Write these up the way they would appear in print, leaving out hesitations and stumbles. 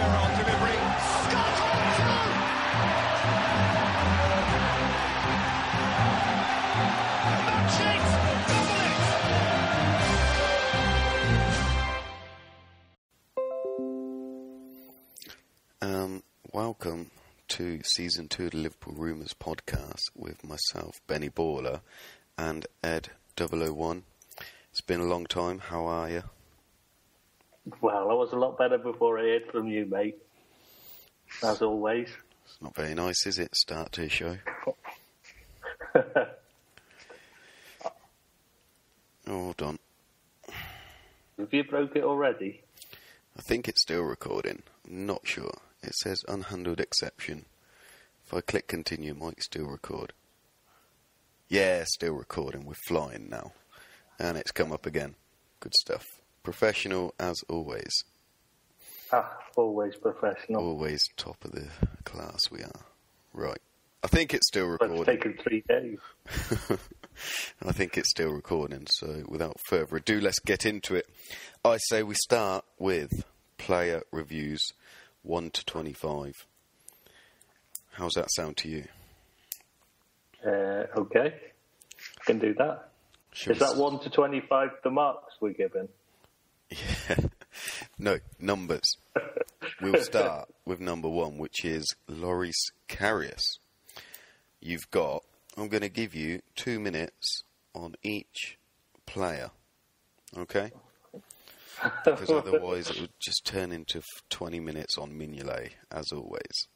Gerrard delivery. Scott Welcome to Season 2 of the Liverpool Rumours podcast with myself, Benny Baller, and Ed001. It's been a long time. How are you? Well, I was a lot better before I heard from you, mate. As always. It's not very nice, is it? Start to a show. Hold on. Have you broke it already? I think it's still recording. I'm not sure. It says unhandled exception. If I click continue, it might still record. Yeah, still recording. We're flying now. And it's come up again. Good stuff. Professional as always. Always professional. Always top of the class we are. Right. I think it's still recording. It's taken 3 days. I think it's still recording, so without further ado, let's get into it. I say we start with player reviews 1 to 25. How's that sound to you? Okay. I can do that. Is that 1 to 25 the marks we're given? Yeah. No, numbers. We'll start with number 1, which is Loris Karius. You've got, I'm going to give you 2 minutes on each player. Okay? Because otherwise it would just turn into 20 minutes on Mignolet, as always.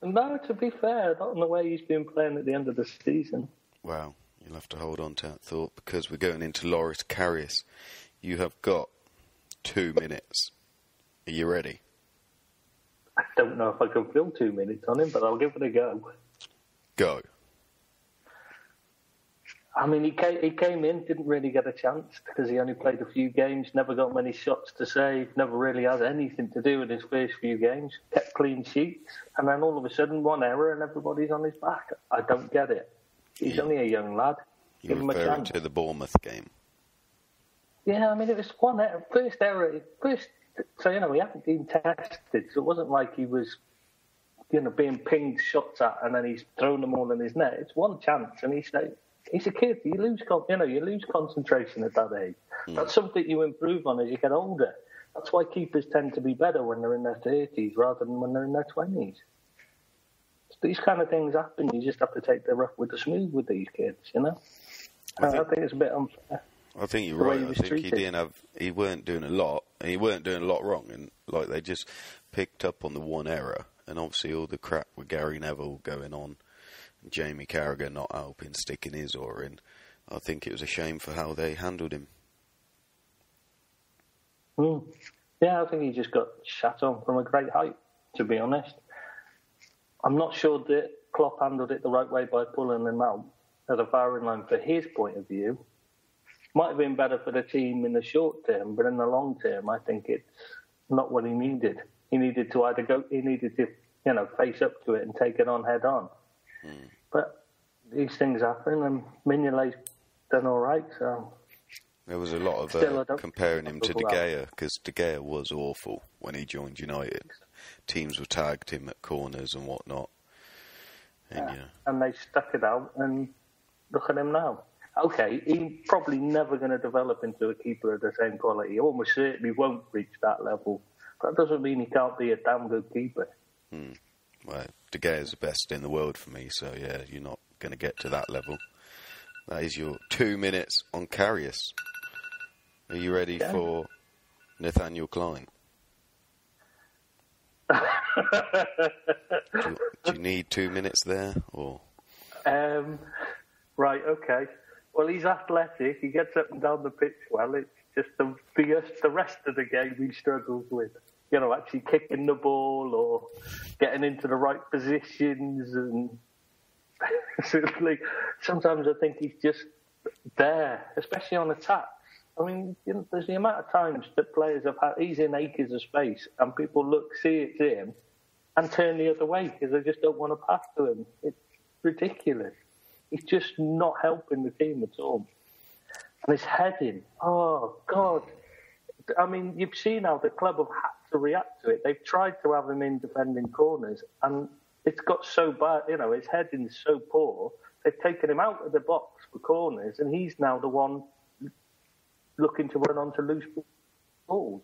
No, to be fair, not in the way he's been playing at the end of the season. Well, you'll have to hold on to that thought, because we're going into Loris Karius. You have got 2 minutes. Are you ready? I don't know if I can fill 2 minutes on him, but I'll give it a go. Go. I mean, he came in, didn't really get a chance because he only played a few games, never got many shots to save, never really had anything to do with his first few games, kept clean sheets, and then all of a sudden one error and everybody's on his back. I don't get it. He's only a young lad. You're referring to the Bournemouth game? Yeah, I mean, it was one error, first error, so, you know, he hadn't been tested, so it wasn't like he was, you know, being pinged shots at and then he's thrown them all in his net. It's one chance and he's a kid. You lose concentration at that age. That's something you improve on as you get older. That's why keepers tend to be better when they're in their 30s rather than when they're in their 20s. These kind of things happen. You just have to take the rough with the smooth with these kids, you know? I think it's a bit unfair. I think you're right. I think he weren't doing a lot. He weren't doing a lot wrong. And like they just picked up on the one error. And obviously all the crap with Gary Neville going on. Jamie Carragher not helping, sticking his oar in. I think it was a shame for how they handled him. Yeah, I think he just got shat on from a great height, to be honest. I'm not sure that Klopp handled it the right way by pulling him out at a firing line for his point of view. Might have been better for the team in the short term, but in the long term, I think it's not what he needed. He needed to face up to it and take it on head on. But these things happen, and Mignolet's done all right. So there was a lot of comparing him to De Gea, because De Gea was awful when he joined United. Teams were tagged him at corners and whatnot, and they stuck it out. And look at him now. Okay, he's probably never going to develop into a keeper of the same quality. He almost certainly won't reach that level. That doesn't mean he can't be a damn good keeper. Well, De Gea is the best in the world for me, so yeah, you're not going to get to that level. That is your 2 minutes on Karius. Are you ready for Nathaniel Klein? do you need 2 minutes there, or? Right, okay. Well, he's athletic. He gets up and down the pitch well. It's just the rest of the game he struggles with. You know, actually kicking the ball or getting into the right positions. And sometimes I think he's just there, especially on attacks. I mean, you know, there's the amount of times that players have had, he's in acres of space and people see it's him and turn the other way because they just don't want to pass to him. It's ridiculous. He's just not helping the team at all. And his heading, oh, God. I mean, you've seen how the club have had to react to it. They've tried to have him in defending corners, and it's got so bad. His heading's so poor. They've taken him out of the box for corners, and he's now the one looking to run onto loose balls.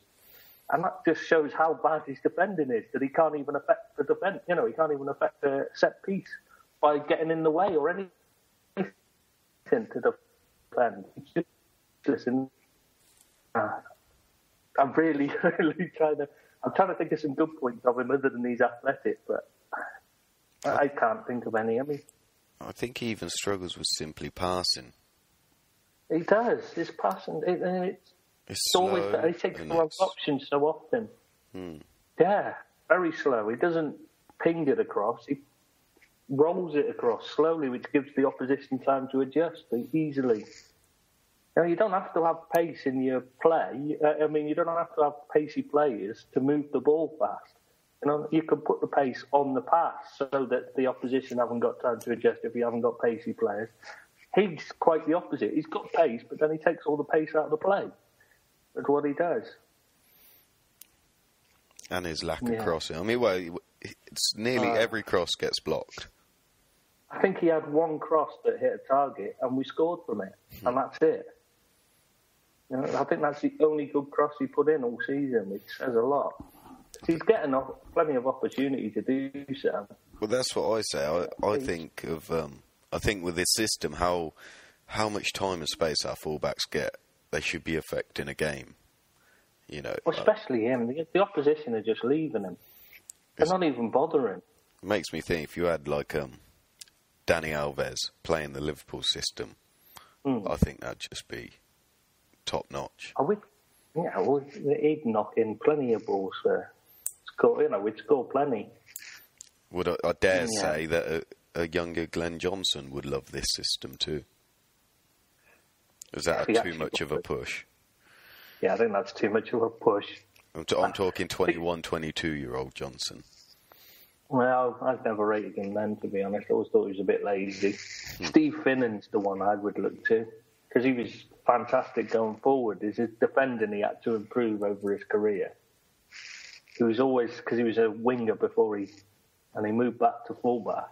And that just shows how bad his defending is, that he can't even affect the defence. He can't even affect a set piece by getting in the way or anything to defend. It's just, I'm really, really trying to think of some good points of him other than he's athletic, but I can't think of any. I think he even struggles with simply passing. He does. His passing, it's always better. He takes the wrong option so often. Yeah, very slow. He doesn't ping it across. He rolls it across slowly, which gives the opposition time to adjust easily. You don't have to have pace in your play. You don't have to have pacey players to move the ball fast. You can put the pace on the pass so that the opposition haven't got time to adjust if you haven't got pacey players. He's quite the opposite. He's got pace, but then he takes all the pace out of the play. That's what he does. And his lack of crossing. It's nearly every cross gets blocked. I think he had one cross that hit a target, and we scored from it, and that's it. I think that's the only good cross he put in all season, which says a lot. He's getting plenty of opportunity to do so. Well, that's what I say. I think with this system, how much time and space our fullbacks get, they should be affecting a game. Especially him. The opposition are just leaving him. They're not even bothering. It makes me think if you had Dani Alves playing the Liverpool system, I think that'd just be top notch. He'd knock in plenty of balls there. We'd score plenty. I dare say that a younger Glenn Johnson would love this system too. Is that too much of a push? Yeah, I think that's too much of a push. I'm talking 21, 22-year-old Johnson. Well, I've never rated him then, to be honest. I always thought he was a bit lazy. Steve Finnan's the one I would look to, because he was fantastic going forward. His defending he had to improve over his career. He was always, because he was a winger before he moved back to fullback,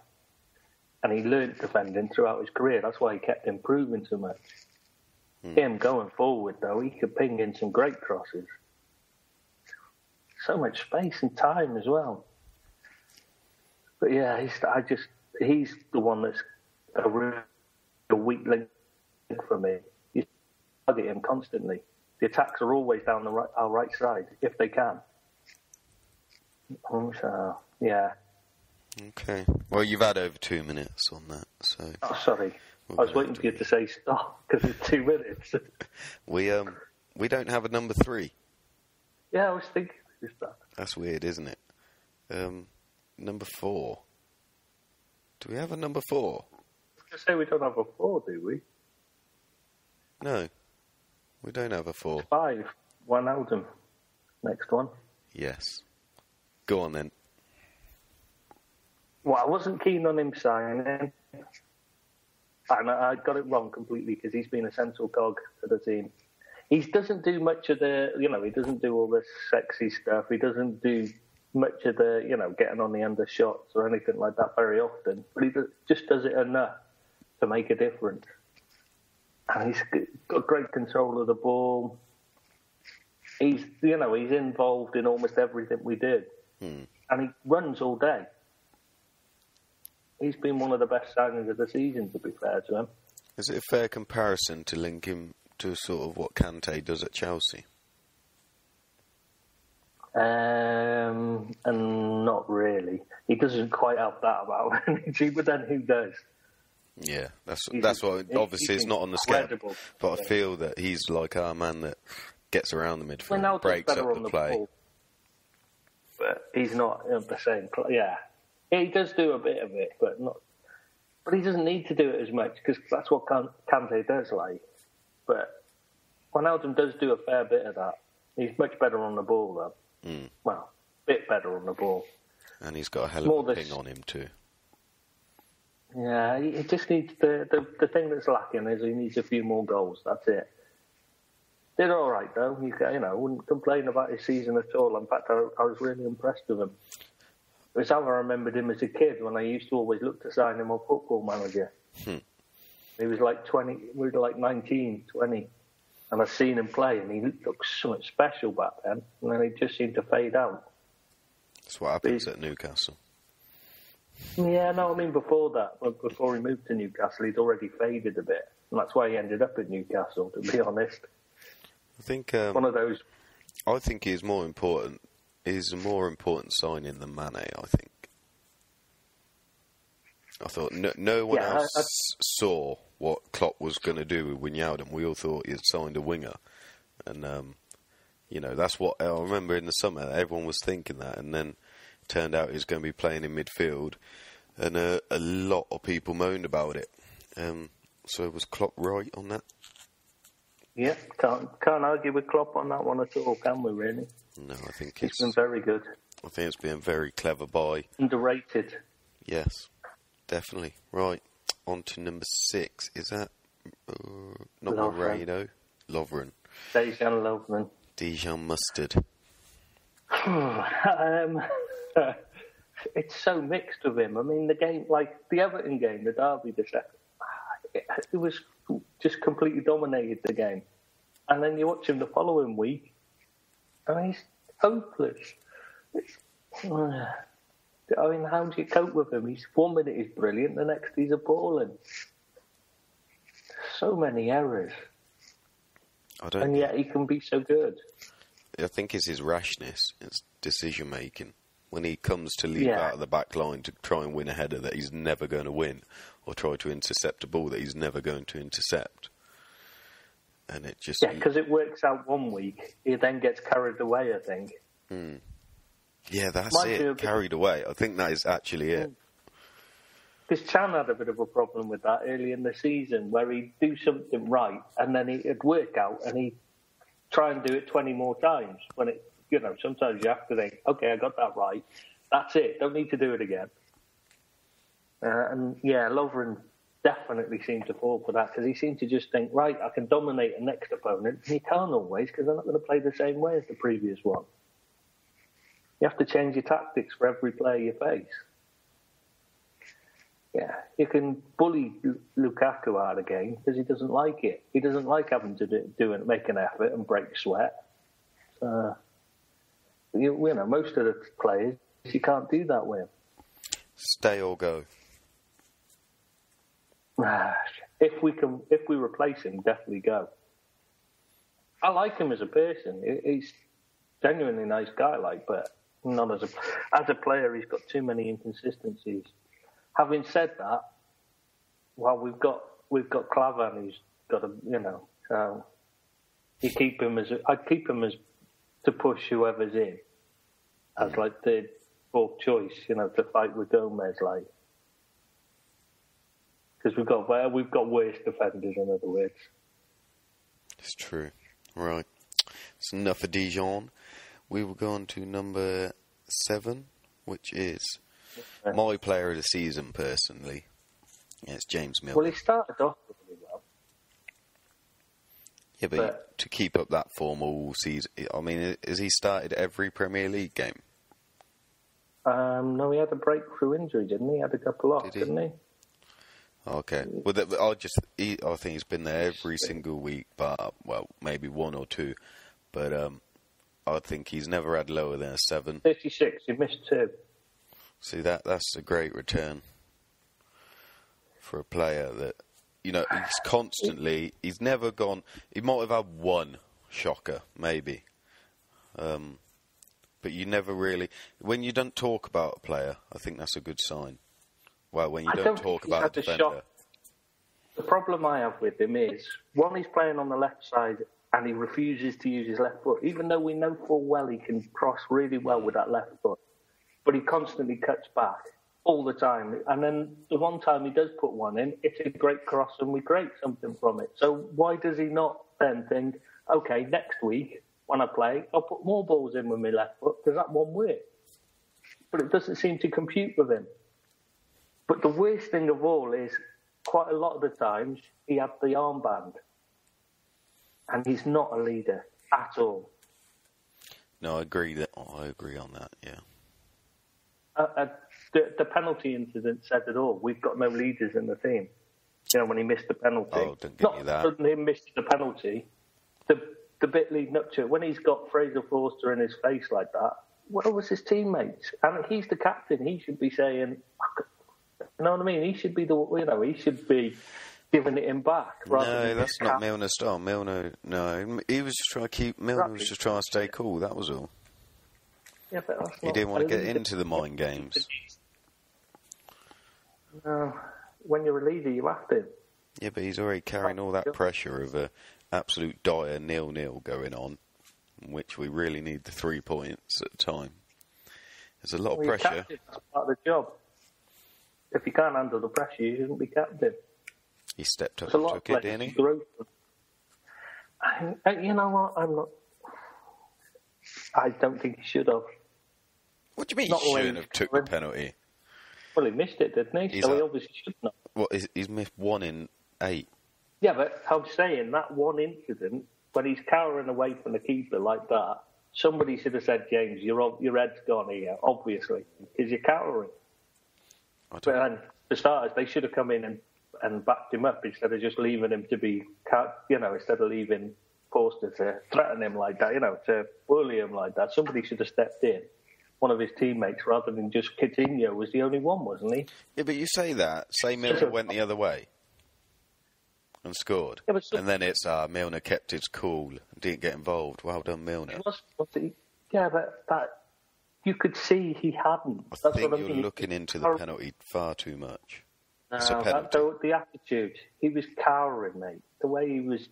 and he learned defending throughout his career. That's why he kept improving so much. Him going forward, though, he could ping in some great crosses. So much space and time as well. But yeah, he's the one that's a real weak link for me. You target him constantly. The attacks are always down our right side, if they can. So, yeah. Okay. Well, you've had over 2 minutes on that, so... Oh, sorry. I was waiting for you to say stop, because it's 2 minutes. We don't have a number 3. Yeah, I was thinking of that. That's weird, isn't it? Number 4. Do we have a number 4? I was going to say we don't have a 4, do we? No. We don't have a 4. 5. Wijnaldum. Next one. Yes. Go on, then. Well, I wasn't keen on him signing. And I got it wrong completely, because he's been a central cog for the team. He doesn't do much of the, he doesn't do all the sexy stuff. He doesn't do much of the, getting on the under shots or anything like that very often. But he just does it enough to make a difference. And he's got great control of the ball. He's involved in almost everything we do. And he runs all day. He's been one of the best signings of the season, to be fair to him. Is it a fair comparison to link him to sort of what Kante does at Chelsea? And not really. He doesn't quite have that about energy, but then who does? Yeah, that's what. Obviously, it's not on the scale, but I feel that he's like our man that gets around the midfield, breaks up the play. Ball, but he's not the same. Yeah, he does do a bit of it, but not. But he doesn't need to do it as much, because that's what Kante does like. But Wijnaldum does do a fair bit of that. He's much better on the ball, though. Well, a bit better on the ball. And he's got a hell of a ping on him too. Yeah, he just needs the thing that's lacking is he needs a few more goals. That's it. Did all right, though. Wouldn't complain about his season at all. In fact, I was really impressed with him. It's how I remembered him as a kid when I used to always look to sign him on Football Manager. He was like 20, we were like 19, 20. And I've seen him play, and he looked something special back then. And then he just seemed to fade out. That's what happens at Newcastle. Yeah, no, I mean before that, before he moved to Newcastle, he'd already faded a bit. And that's why he ended up at Newcastle, to be honest. I think one of those. I think he's more important. He's a more important signing than Mane, I think. I thought no one else saw what Klopp was going to do with Wijnaldum. We all thought he had signed a winger. And, that's what I remember in the summer. Everyone was thinking that. And then it turned out he was going to be playing in midfield. And a lot of people moaned about it. So was Klopp right on that? Yeah, can't argue with Klopp on that one at all, can we, really? No, I think it's been very good. I think it's been very clever by... Underrated. Yes, definitely. Right, on to number 6. Is that... not Moreno? Lovren. Dejan Lovren. Dijon Mustard. It's so mixed with him. I mean, the game, like the Everton game, the derby, it was just completely dominated the game. And then you watch him the following week, and he's hopeless. I mean, how do you cope with him? He's 1 minute he's brilliant, the next he's appalling. So many errors. And yet he can be so good. I think it's his rashness, it's decision making. When he comes to leap out of the back line to try and win a header that he's never going to win, or try to intercept a ball that he's never going to intercept. And it just... Yeah, because it works out 1 week. He then gets carried away, I think. Yeah, that's it. Carried away. I think that is actually it. Because Chan had a bit of a problem with that early in the season, where he'd do something right, and then it'd work out, and he'd try and do it 20 more times. When it, sometimes you have to think, okay, I got that right. That's it. Don't need to do it again. Lovren definitely seemed to fall for that, because he seemed to just think, right, I can dominate the next opponent. And you can't always, because they're not going to play the same way as the previous one. You have to change your tactics for every player you face. Yeah, you can bully Lukaku out of the game because he doesn't like it. He doesn't like having to make an effort and break sweat. Most of the players, you can't do that with. Stay or go. If we replace him, definitely go. I like him as a person. He's genuinely a nice guy, but not as a player. He's got too many inconsistencies. Having said that, we've got Klavan, who's got I'd keep him as to push whoever's in as like third, fourth choice, to fight with Gomez, because we've got worse defenders, in other words. It's true. Right. It's enough of Dijon. We will go on to number 7, which is my player of the season, personally. Yeah, it's James Milner. Well, he started off really well. Yeah, but to keep up that form all season, I mean, has he started every Premier League game? No, he had a breakthrough injury, didn't he? He had a couple off, didn't he? Okay. Well, I think he's been there every single week, but, maybe 1 or 2. But I think he's never had lower than a 7. 36, he missed 2. See, that's a great return for a player that, he's constantly, he's never gone, he might have had 1 shocker, maybe. But you never really, when you don't talk about a player, I think that's a good sign. Well, when you don't talk about a defender. The problem I have with him is, one, he's playing on the left side and he refuses to use his left foot, even though we know full well he can cross really well with that left foot. But he constantly cuts back all the time. And then the one time he does put one in, it's a great cross and we create something from it. So why does he not then think, okay, next week when I play, I'll put more balls in with my left foot because that one worked. But it doesn't seem to compute with him. But the worst thing of all is, quite a lot of the times, he had the armband. And he's not a leader at all. No, I agree on that, yeah. The penalty incident said it all. We've got no leaders in the team. You know, when he missed the penalty. Oh, don't give me that. Not him missing the penalty. The bit leading up to it, when he's got Fraser Forster in his face like that, where was his teammates? And he's the captain. He should be saying, you know what I mean? He should be he should be giving it him back. No, that's not Milner's style. Milner, no. He was just trying to Milner was just trying to stay cool, that was all. Yeah, but that's he didn't want to get into the mind games. No, when you're a leader, you have to. Yeah, but he's already carrying all that pressure of a absolute dire 0-0 going on, in which we really need the 3 points at a time. There's a lot of pressure. Captain, that's part of the job. If you can't handle the pressure, you shouldn't be captain. He stepped up and took it, didn't he? You know what? I don't think he should have. What do you mean he shouldn't have took the penalty? Well, he missed it, didn't he? So he obviously shouldn't have. What, he's missed 1 in 8. Yeah, but I'm saying that one incident, when he's cowering away from the keeper like that, somebody should have said, James, your head's gone here, obviously, because you're cowering. And for starters, they should have come in and backed him up instead of just leaving him to be, instead of leaving Forster to threaten him like that, to bully him like that. Somebody should have stepped in, one of his teammates, rather than just Coutinho was the only one, wasn't he? Yeah, but you say that. Say Milner went the other way and scored. Yeah, and then it's, Milner kept his cool and didn't get involved. Well done, Milner. Yeah, but that you could see he hadn't. I think you're looking into the penalty far too much. It's a penalty. The attitude. He was cowering, mate. The way he was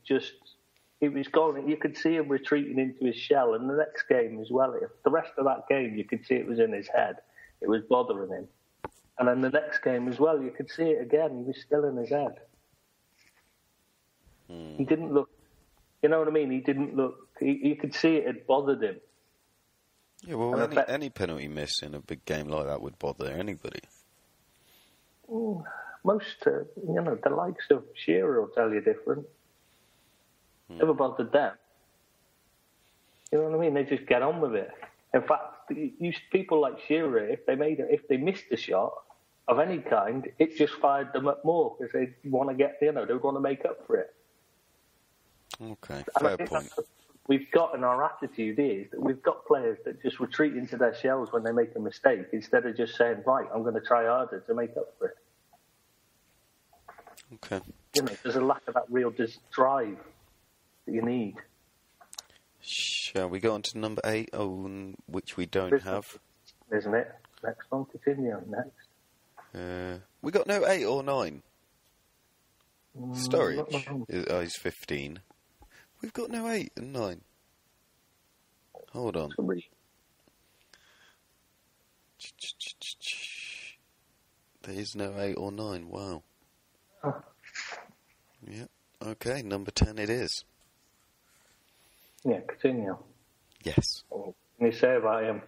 going. You could see him retreating into his shell. And the next game as well, the rest of that game, you could see it was in his head. It was bothering him. And then the next game as well, you could see it again. He was still in his head. He didn't look, you know what I mean? He didn't look, you could see it had bothered him. Yeah, well, any penalty miss in a big game like that would bother anybody. Most, the likes of Shearer will tell you different. Never bothered them. You know what I mean? They just get on with it. In fact, people like Shearer, if they missed a shot of any kind, it just fired them up more because they want to they want to make up for it. Okay, fair point. We've got in our attitude is that we've got players that just retreat into their shells when they make a mistake instead of just saying, right, I'm going to try harder to make up for it. Okay. There's a lack of that real drive that you need. Shall we go on to number 8, which we don't have? Isn't it? Next one, continue next. We got no 8 or 9. Sturridge. He's 15. We've got no 8 and 9. Hold on. There is no 8 or 9. Wow. Oh. Yeah. Okay, number 10 it is. Yeah, continue. Yes. What can you say about him?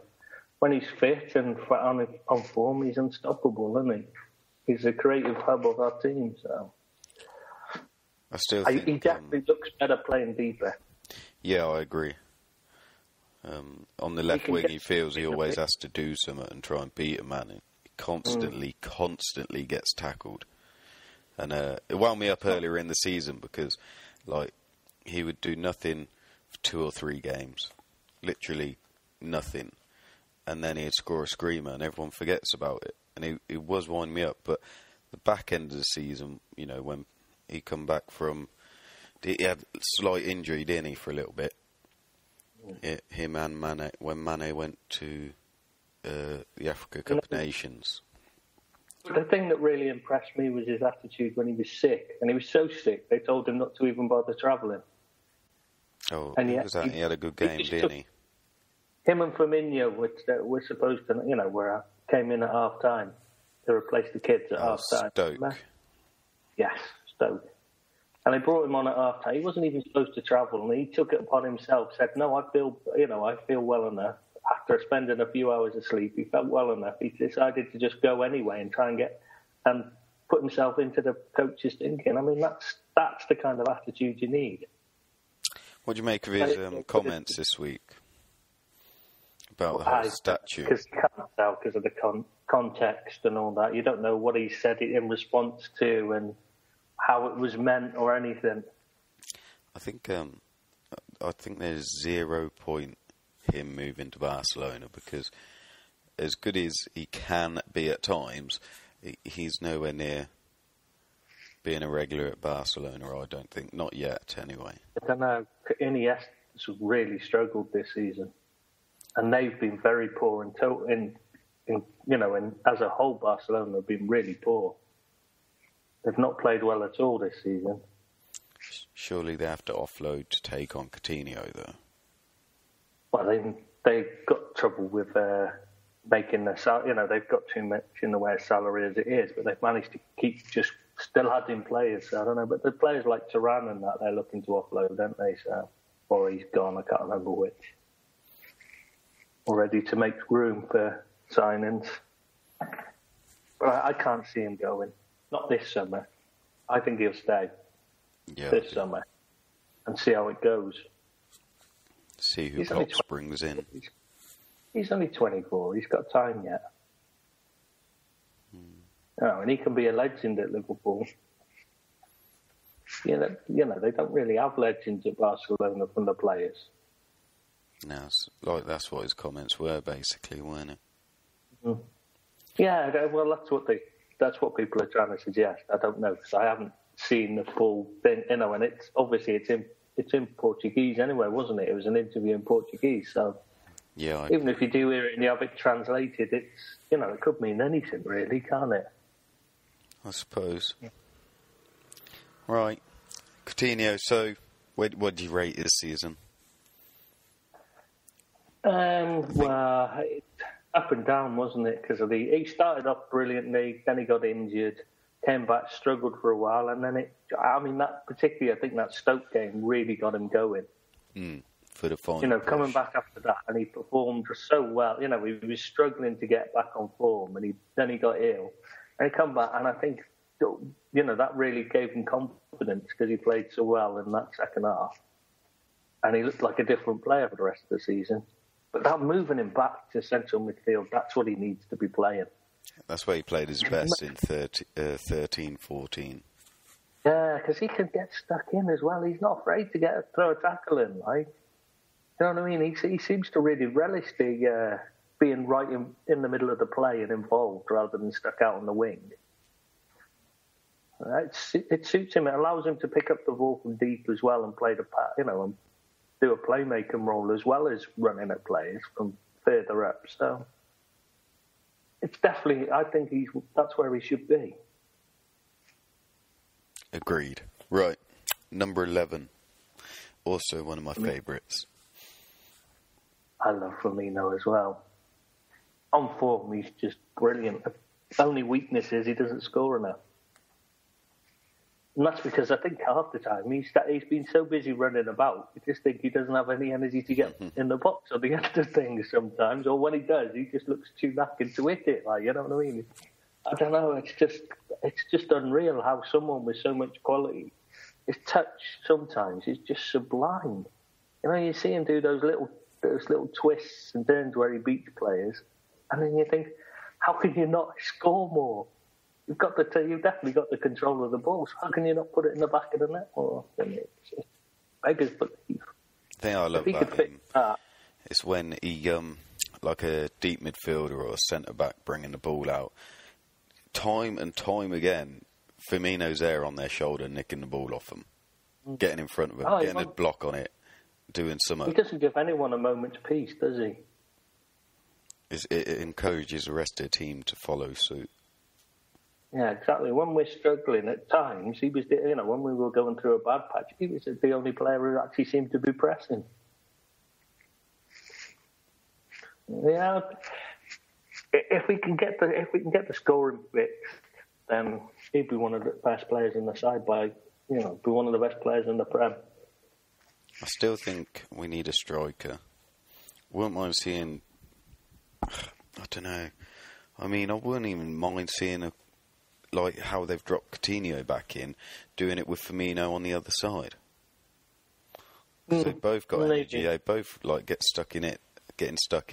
When he's fit and on form, he's unstoppable, isn't he? He's the creative hub of our team, so... I still think... He definitely looks better playing deeper. Yeah, I agree. On the left wing, he feels he always has to do something and try and beat a man. He constantly gets tackled. And it wound me up earlier in the season because, he would do nothing for 2 or 3 games. Literally nothing. And then he'd score a screamer and everyone forgets about it. And it was winding me up. But the back end of the season, when he come back from... He had a slight injury, didn't he, for a little bit? Him and Mane, when Mane went to the Africa Cup of Nations. The thing that really impressed me was his attitude when he was sick. And he was so sick, they told him not to even bother travelling. Oh, and he had a good game, didn't he? Him and Firmino were supposed to, came in at half-time to replace the kids at half-time. Stoke. Yes, Stoke. And they brought him on at half-time. He wasn't even supposed to travel, and he took it upon himself, said, no, I feel well enough. After spending a few hours asleep, he felt well enough. He decided to just go anyway and try and put himself into the coach's thinking. I mean, that's the kind of attitude you need. What do you make of his comments this week about the whole statue? Because you can't tell because of the context and all that. You don't know what he said it in response to and how it was meant or anything. I think there's 0 point him moving to Barcelona, because as good as he can be at times, he's nowhere near being a regular at Barcelona, I don't think. Not yet, anyway. I don't know. Iniesta's really struggled this season, and they've been very poor in as a whole. Barcelona have been really poor. They've not played well at all this season. Surely they have to offload to take on Coutinho, though. Well, they've got trouble with making their salary. They've got too much in the way of salary as it is, but they've managed to keep just still adding players. So I don't know, but the players like Turan and that they're looking to offload, don't they? So, or he's gone. I can't remember which. Ready to make room for signings. But I can't see him going. Not this summer. I think he'll stay this summer and see how it goes. See who Pops brings in. He's only 24. He's got time yet. Oh, and he can be a legend at Liverpool. They don't really have legends at Barcelona from the players. No, that's what his comments were, basically, weren't it? Mm-hmm. Yeah, well, that's what people are trying to suggest. I don't know, because I haven't seen the full thing, and it's obviously it's in Portuguese anyway, wasn't it? It was an interview in Portuguese, so even if you do hear it and you have it translated, it's it could mean anything really, can't it? I suppose. Yeah. Right, Coutinho. So, what do you rate this season? Well, up and down, wasn't it? Because he started off brilliantly, then he got injured, came back, struggled for a while, and then I think that Stoke game really got him going. For the final. Coming back after that, and he performed so well. He was struggling to get back on form, and then he got ill, and he come back, and I think that really gave him confidence because he played so well in that second half, and he looked like a different player for the rest of the season. But that moving him back to central midfield, that's what he needs to be playing. That's where he played his best in 13-14. Yeah, because he can get stuck in as well. He's not afraid to throw a tackle in, like. You know what I mean? He seems to really relish the being right in the middle of the play and involved rather than stuck out on the wing. It suits him. It allows him to pick up the ball from deep as well and play the and do a playmaking role as well as running at players from further up. So it's definitely, I think that's where he should be. Agreed. Right. Number 11. Also one of my favourites. I love Firmino as well. On form, he's just brilliant. The only weakness is he doesn't score enough. And that's because I think half the time he's been so busy running about, you just think he doesn't have any energy to get in the box or the end of things sometimes. Or when he does, he just looks too knackered to hit it. Like, you know what I mean? I don't know. It's just unreal how someone with so much quality, his touch sometimes is just sublime. You see him do those little twists and turns where he beats players, and then you think, how can you not score more? You've definitely got the control of the ball, so how can you not put it in the back of the net more often? It's just beggars belief. The thing I love about him is when he, like a deep midfielder or a centre-back bringing the ball out, time and time again, Firmino's there on their shoulder, nicking the ball off them, getting in front of them, getting a block on it, doing something. He doesn't give anyone a moment's peace, does he? It encourages the rest of the team to follow suit. Yeah, exactly. When we're struggling at times, he was, when we were going through a bad patch, he was the only player who actually seemed to be pressing. Yeah, if we can get the scoring fixed, then he'd be one of the best players in the side be one of the best players in the Prem. I still think we need a striker. Wouldn't mind seeing, I don't know. I mean, I wouldn't even mind seeing how they've dropped Coutinho back in, doing it with Firmino on the other side. They both got Maybe. energy. They both like getting stuck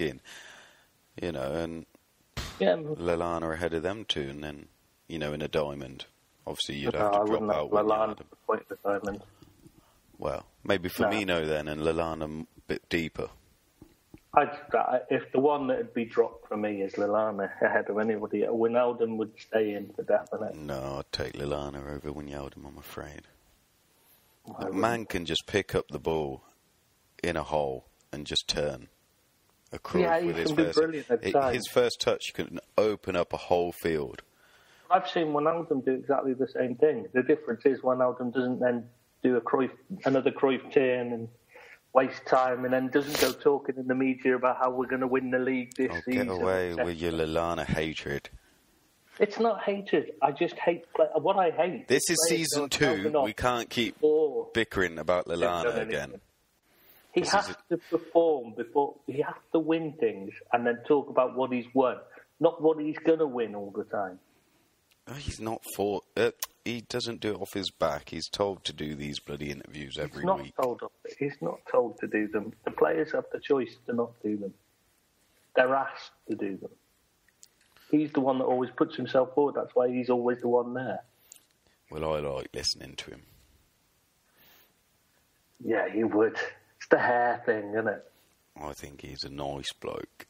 in, and Lallana ahead of them two, and then in a diamond, obviously you'd have to drop out when you had Lallana him. point the diamond. Well, maybe Firmino then, and Lallana a bit deeper. If the one that would be dropped for me is Lallana ahead of anybody, Wijnaldum would stay in for definite. No, I'd take Lallana over Wijnaldum, I'm afraid. A man can just pick up the ball in a hole and just turn a Cruyff with his first touch can open up a whole field. I've seen Wijnaldum do exactly the same thing. The difference is Wijnaldum doesn't then do another Cruyff turn and waste time, and then doesn't go talking in the media about how we're going to win the league this season. Get away with your Lallana hatred. It's not hatred. I just hate what I hate. This is season 2. We can't keep bickering about Lallana again. He has to perform before he has to win things, and then talk about what he's won, not what he's going to win all the time. He's not he doesn't do it off his back. He's told to do these bloody interviews every week. He's not told to do them. The players have the choice to not do them. They're asked to do them. He's the one that always puts himself forward. That's why he's always the one there. Well, I like listening to him. Yeah, you would. It's the hair thing, isn't it? I think he's a nice bloke.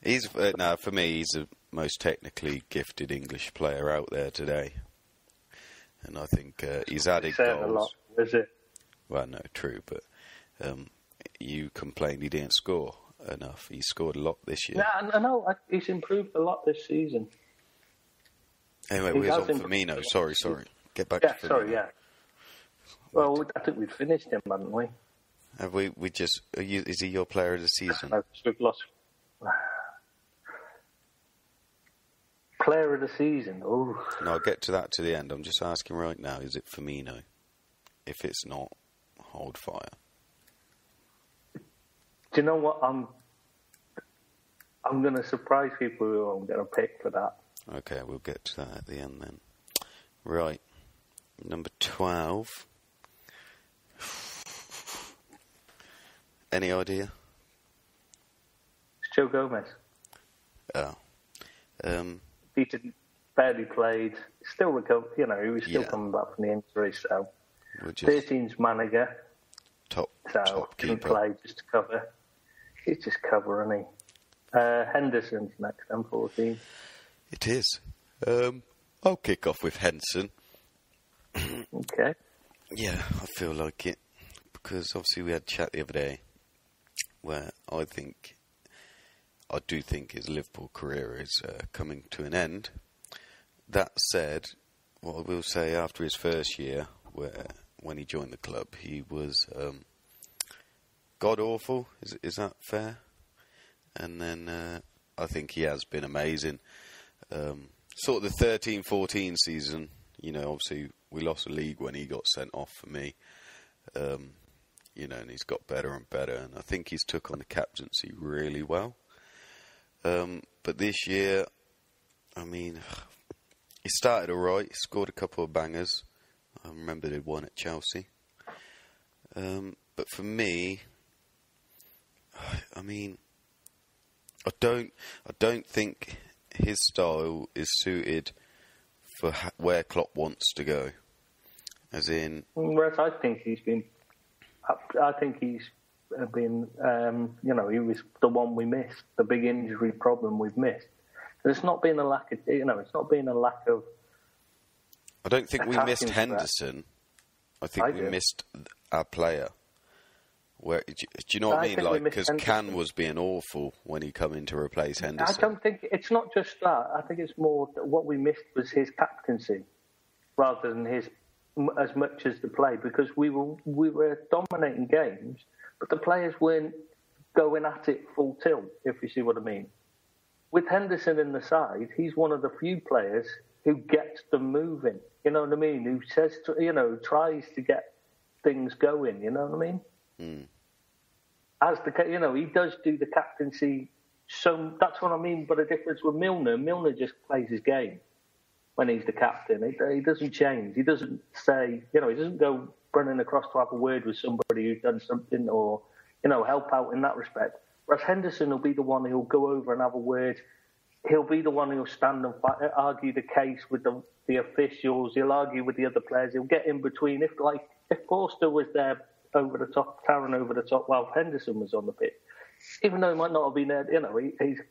For me, he's the most technically gifted English player out there today. And I think he's added goals. A lot, is it? Well, no, true, but you complained he didn't score enough. He scored a lot this year. Yeah, I know. He's improved a lot this season. Anyway, we was on Firmino. Sorry. Get back to Firmino. Sorry. Well, I think we'd finished him, hadn't we? Have we? Is he your player of the season? No, we've lost. Player of the season. Oh. No, I'll get to that to the end. I'm just asking right now, is it Firmino? If it's not, hold fire. Do you know what? I'm going to surprise people who I'm going to pick for that. Okay, we'll get to that at the end then. Right. Number 12. Any idea? It's Joe Gomez. Oh. He barely played. Still recovered. He was still coming back from the injury. So 13's manager. Top didn't keeper. Play just to cover. He's just cover, isn't he? Henderson's next. I'm 14. It is. I'll kick off with Henderson. Okay. Yeah, I feel like it because obviously we had a chat the other day where I do think his Liverpool career is coming to an end. That said, what I will say after his first year, when he joined the club, he was god awful. Is that fair? And then I think he has been amazing. Sort of the 13-14 season, obviously we lost the league when he got sent off for me. And he's got better and better, and I think he's took on the captaincy really well. But this year, he started alright. He scored a couple of bangers. I remember they won at Chelsea. But for me, I don't think his style is suited for where Klopp wants to go. As in, whereas I think he's been. I think he's been. He was the one we missed. The big injury problem we've missed. There's not been a lack of. It's not been a lack of. I don't think we missed Henderson. I think we missed our player. Where do you know what I mean? Because Can was being awful when he come in to replace Henderson. I don't think it's not just that. I think it's more that what we missed was his captaincy, rather than his as much as the play. Because we were dominating games, but the players weren't going at it full tilt. If you see what I mean. With Henderson in the side, he's one of the few players who gets them moving. You know what I mean? Who says, tries to get things going. You know what I mean? Mm. As he does do the captaincy. So that's what I mean. But the difference with Milner just plays his game when he's the captain. He doesn't change. He doesn't say, he doesn't go running across to have a word with somebody who's done something or, help out in that respect. Whereas Henderson will be the one who'll go over and have a word. He'll be the one who'll stand and argue the case with the officials. He'll argue with the other players. He'll get in between. If Forster was there over the top, towering over the top, while Henderson was on the pitch, even though he might not have been there, he's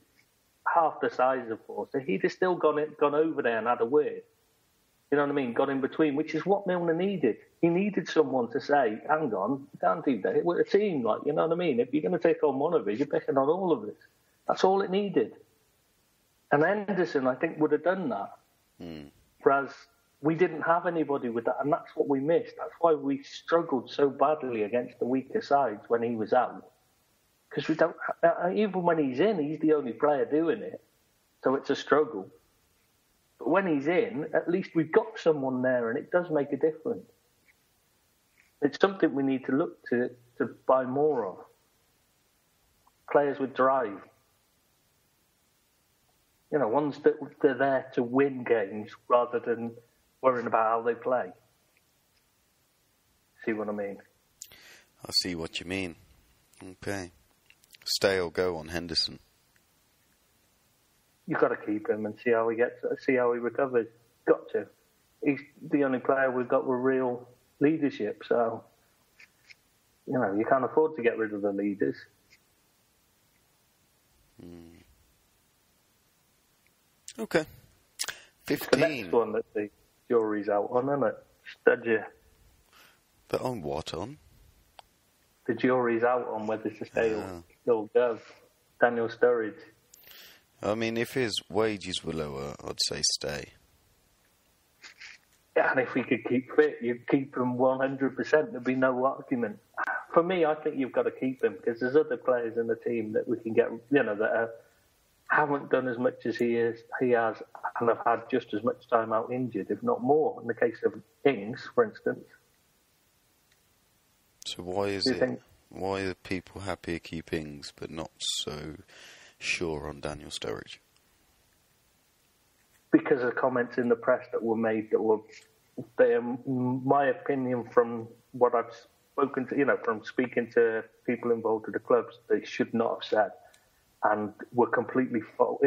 half the size of Forster, he'd have still gone over there and had a word. You know what I mean? Got in between, which is what Milner needed. He needed someone to say, hang on, you can't do that. We're a team, you know what I mean? If you're going to take on one of us, you're picking on all of us. That's all it needed. And Henderson, I think, would have done that. Whereas we didn't have anybody with that, and that's what we missed. That's why we struggled so badly against the weaker sides when he was out. Because we don't, even when he's in, he's the only player doing it. So it's a struggle. But when he's in, at least we've got someone there, and it does make a difference. It's something we need to look to buy more of. Players with drive. Ones that they're there to win games rather than worrying about how they play. See what I mean? I see what you mean. Okay. Stay or go on Henderson? You've got to keep him and see how he recovers. Got to. He's the only player we've got with real leadership, so you can't afford to get rid of the leaders. Okay. 15. The next one that the jury's out on, isn't it? Sturridge. But on what on? The jury's out on whether to stay or go. Daniel Sturridge. I mean, if his wages were lower, I'd say stay. Yeah, and if he could keep fit, you'd keep him 100%. There'd be no argument. For me, I think you've got to keep him because there's other players in the team that we can get, that haven't done as much as he has, and have had just as much time out injured, if not more. In the case of Ings, for instance. So why are people happier keeping Ings but not so sure on Daniel Sturridge? Because of comments in the press that were made my opinion from what I've spoken to, from speaking to people involved with the clubs, they should not have said, and were completely false.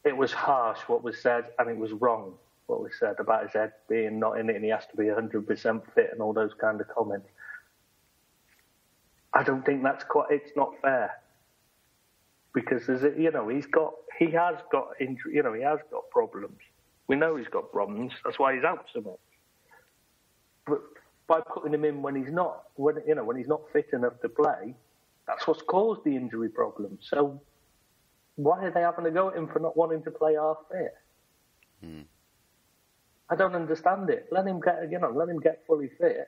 It was harsh what was said, and it was wrong what was said about his head being not in it, and he has to be 100% fit, and all those kind of comments. I don't think it's not fair. Because he has got injury, he has got problems. We know he's got problems. That's why he's out so much. But by putting him in when he's not fit enough to play, that's what's caused the injury problem. So why are they having to go at him for not wanting to play half fit? I don't understand it. Let him get fully fit,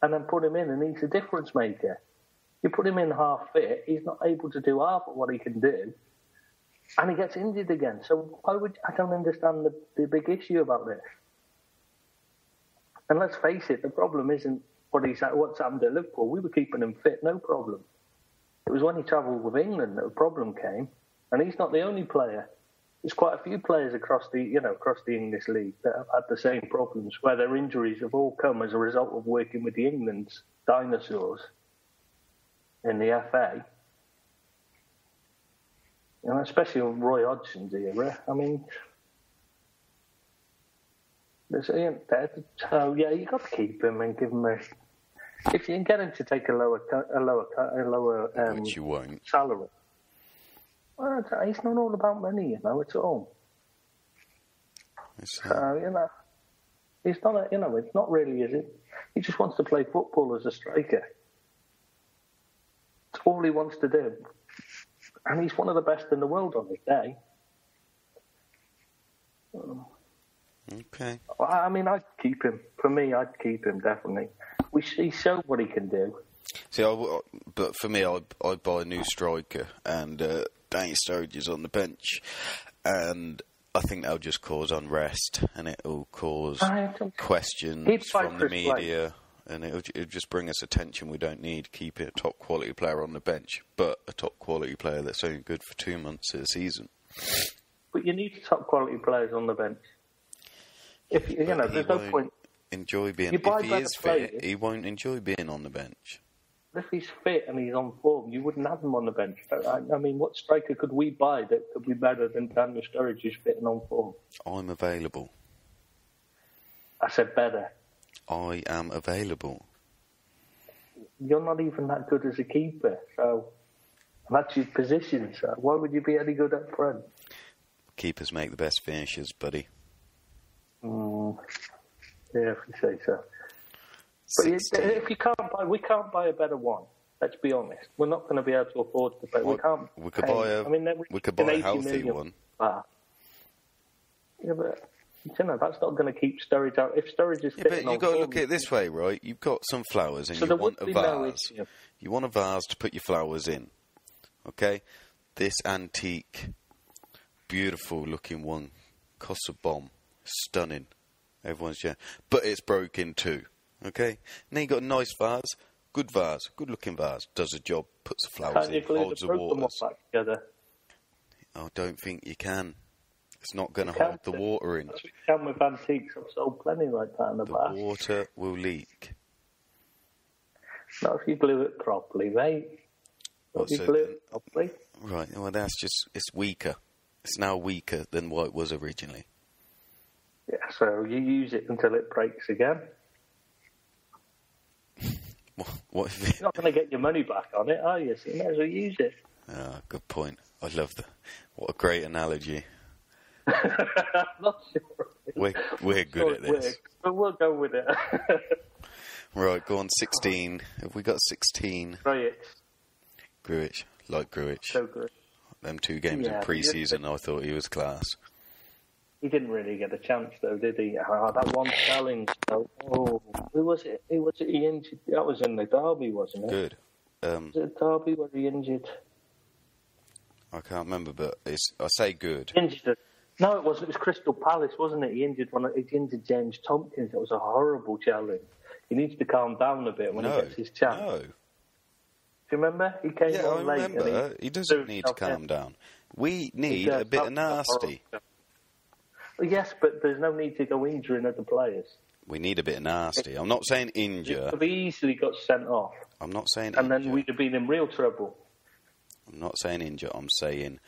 and then put him in, and he's a difference maker. You put him in half fit, he's not able to do half of what he can do, and he gets injured again. So I don't understand the big issue about this. And let's face it, the problem isn't what's happened at Liverpool. We were keeping him fit, no problem. It was when he travelled with England that the problem came, and he's not the only player. There's quite a few players across the English league that have had the same problems, where their injuries have all come as a result of working with the England's dinosaurs in the FA. Especially with Roy Hodgson's era. I mean, so yeah, you got to keep him and give him a. If you can get him to take a lower which you won't. Salary. Well, it's not all about money, at all. It's not, it's not really, is it? He just wants to play football as a striker. That's all he wants to do. And he's one of the best in the world on his day. Okay. I mean, I'd keep him. For me, I'd keep him, definitely. He showed what he can do. See, but for me, I'd buy a new striker, and Daniel Sturridge is on the bench, and I think that'll just cause unrest, and it'll cause questions from the media, and it'll just bring us attention we don't need. Keep it a top quality player on the bench, but a top quality player that's only good for 2 months of the season. But you need top quality players on the bench. If there's no point. enjoy being... You buy If he better is fit, players. he won't enjoy being on the bench. If he's fit and he's on form, you wouldn't have him on the bench. I mean, what striker could we buy that could be better than Daniel Sturridge who's fit and on form? I'm available. I said better. I am available. You're not even that good as a keeper, so that's your position. So why would you be any good up front? Keepers make the best finishers, buddy. Yeah, if you say so. But if you can't buy, we can't buy a better one. Let's be honest. We're not going to be able to afford to pay. Well, we can't. we could buy a. I mean, we could buy a 80 healthy million. one. Yeah, but that's not going to keep Sturridge out. If Sturridge is Yeah, fit, but you've got to look at it this way, right? You've got some flowers and So you there want would a be no vase. issue. You want a vase to put your flowers in. Okay? This antique, beautiful-looking one costs a bomb. Stunning. Everyone's yeah, but it's broken too. Okay? Now you got a nice vase, good-looking vase. Does a job, puts the flowers in, holds the waters. Back together? I don't think you can. It's not going to hold the water in. That's what you can with antiques. I've sold plenty like that in the past. The water will leak. Not if you glue it properly, mate. Not if you glue it properly. Right, well that's just, it's weaker. It's now weaker than what it was originally. Yeah, so you use it until it breaks again. What if You're not going to get your money back on it, are you? So you may as well use it. Ah, good point. I love that. What a great analogy. I'm not sure. We're good at this. But we'll go with it. Right, go on, 16. Have we got 16? Right. Gruitch. Like Gruitch. So good. Them 2 games in pre-season, I thought he was class. He didn't really get a chance, though, did he? That one challenge. Who was it? Who was it he injured? That was in the derby, wasn't it? Good. Was it derby where he injured? I can't remember, but I say good. Injured. No, it wasn't. It was Crystal Palace, wasn't it? He injured James Tompkins. It was a horrible challenge. He needs to calm down a bit when he gets his chance. No. Do you remember? He came on late. I remember. He doesn't need to calm down. We need a bit of nasty. Well, yes, but there's no need to go injuring other players. We need a bit of nasty. I'm not saying He injure. could have easily got sent off. I'm not saying and injure. then we'd have been in real trouble. I'm not saying injure. I'm saying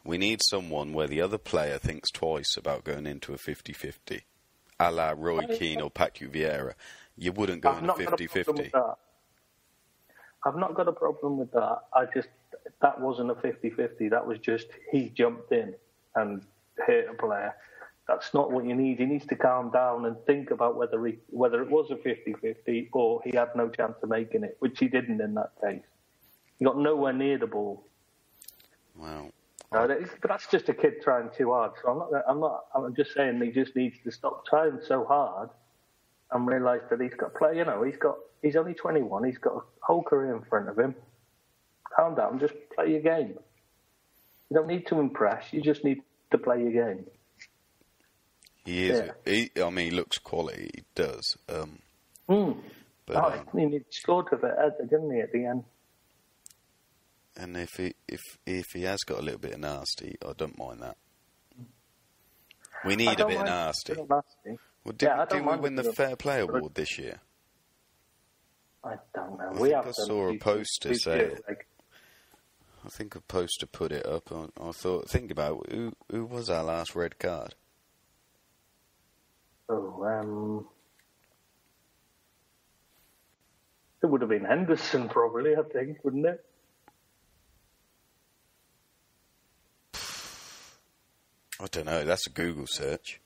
we need someone where the other player thinks twice about going into a 50-50. A la Roy Keane or Patrick Vieira. You wouldn't go into 50-50. I've not got a problem with that. That wasn't a 50-50. That was just he jumped in and hit a player. That's not what you need. He needs to calm down and think about whether it was a 50-50 or he had no chance of making it, which he didn't in that case. He got nowhere near the ball. Wow. But that's just a kid trying too hard. So I'm just saying he just needs to stop trying so hard and realise that he's got play. He's only 21. He's got a whole career in front of him. Calm down. Just play your game. You don't need to impress. You just need to play your game. He is. Yeah. He looks quality. He does. But he scored with it, didn't he, at the end? And if he has got a little bit of nasty, I don't mind that. We need a bit of nasty. Well, did we win the Fair Play Award this year? I don't know. I saw a poster say it. I think a poster put it up. I thought, think about it, who was our last red card? It would have been Henderson, probably. I think, wouldn't it? I don't know. That's a Google search.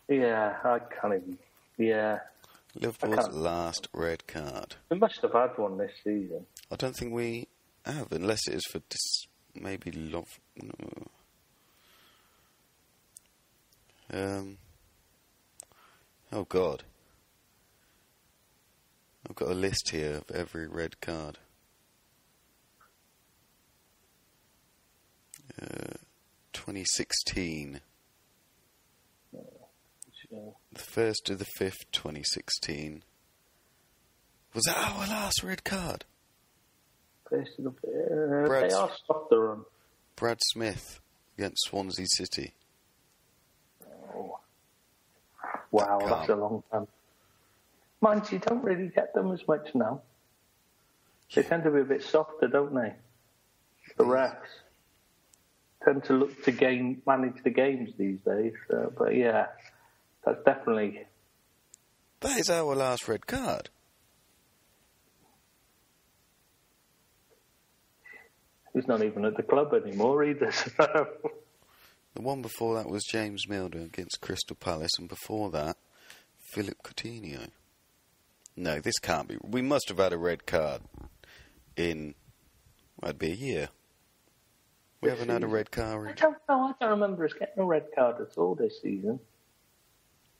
Yeah, I can't even. Yeah. Liverpool's last red card. We must have had one this season. I don't think we have, unless it is for maybe love. No. Oh God. I've got a list here of every red card. 2016. The 1st to the 5th, 2016. Was that our last red card? First to the 5th. They are stopped the run. Brad Smith against Swansea City. Oh. Wow, that's a long time. Mind you, don't really get them as much now. They tend to be a bit softer, don't they? The refs tend to look to manage the games these days. But yeah, that's definitely... That is our last red card. He's not even at the club anymore either. So. The one before that was James Milner against Crystal Palace, and before that, Philip Coutinho. No, this can't be. We must have had a red card in... Well, it'd be a year. We haven't had a red card. I don't know. I don't remember us getting a red card at all this season.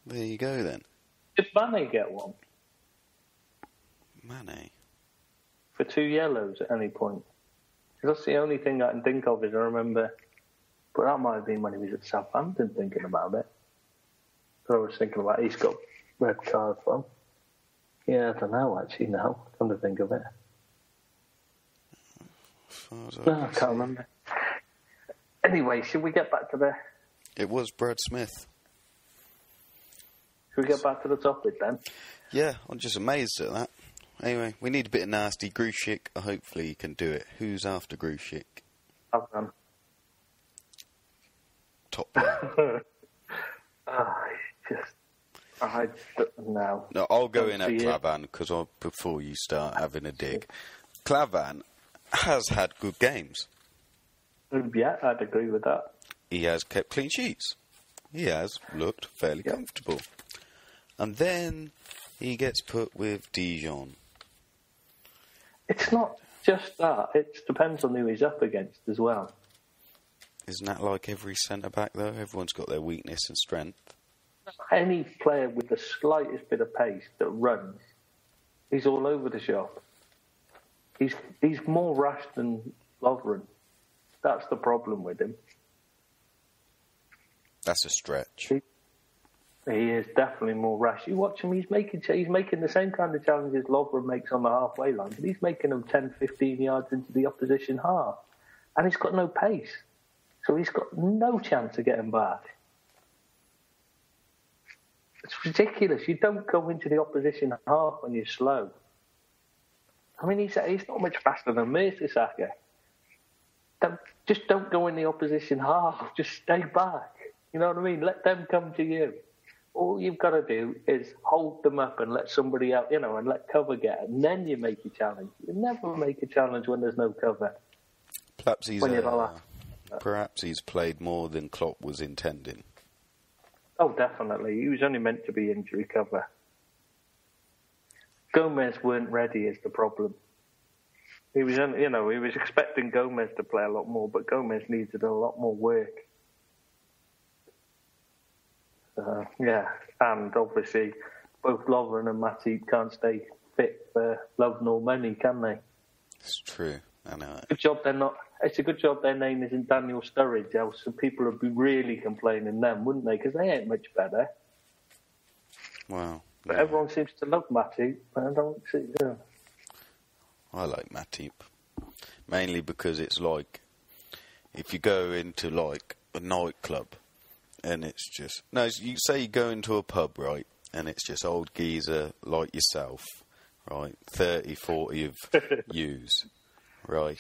There you go, then. Did Mane get one? Mane? For 2 yellows at any point. That's the only thing I can think of is I remember... But that might have been when he was at Southampton thinking about it. So I was thinking about he's got red card from. Yeah, I don't know actually now, come to think of it. No, I can't remember. Anyway, should we get back to the... It was Brad Smith. Should we get back to the topic then? Yeah, I'm just amazed at that. Anyway, we need a bit of nasty. Grushik, hopefully you can do it. Who's after Grushik? I've done. Top man. No. No, I'll go in at Klavan because before you start having a dig. Klavan has had good games. Yeah, I'd agree with that. He has kept clean sheets. He has looked fairly comfortable. And then he gets put with Dijon. It's not just that. It depends on who he's up against as well. Isn't that like every centre-back, though? Everyone's got their weakness and strength. Any player with the slightest bit of pace that runs, he's all over the shop. He's more rash than Lovren. That's the problem with him. That's a stretch. He is definitely more rash. You watch him, he's making the same kind of challenges Lovren makes on the halfway line, but he's making them 10, 15 yards into the opposition half. And he's got no pace. So he's got no chance of getting back. It's ridiculous. You don't go into the opposition half when you're slow. I mean, he's not much faster than Mertesacker. Just don't go in the opposition half. Just stay back. You know what I mean? Let them come to you. All you've got to do is hold them up and let somebody out, and let cover get it. And then you make a challenge. You never make a challenge when there's no cover. Perhaps he's played more than Klopp was intending. Oh, definitely. He was only meant to be injury cover. Gomez weren't ready is the problem. He was expecting Gomez to play a lot more, but Gomez needed a lot more work. And obviously both Lovren and Matip can't stay fit for love nor money, can they? It's true. I know it. Good job they're not. It's a good job their name isn't Daniel Sturridge, else some people would be really complaining then, wouldn't they? Because they ain't much better. Wow. But everyone seems to love Matip, but I don't see. Yeah. I like Matip. Mainly because it's like, if you go into like a nightclub and it's just... No, you say you go into a pub, right, and it's just old geezer like yourself, right, 30, 40 of yous, right,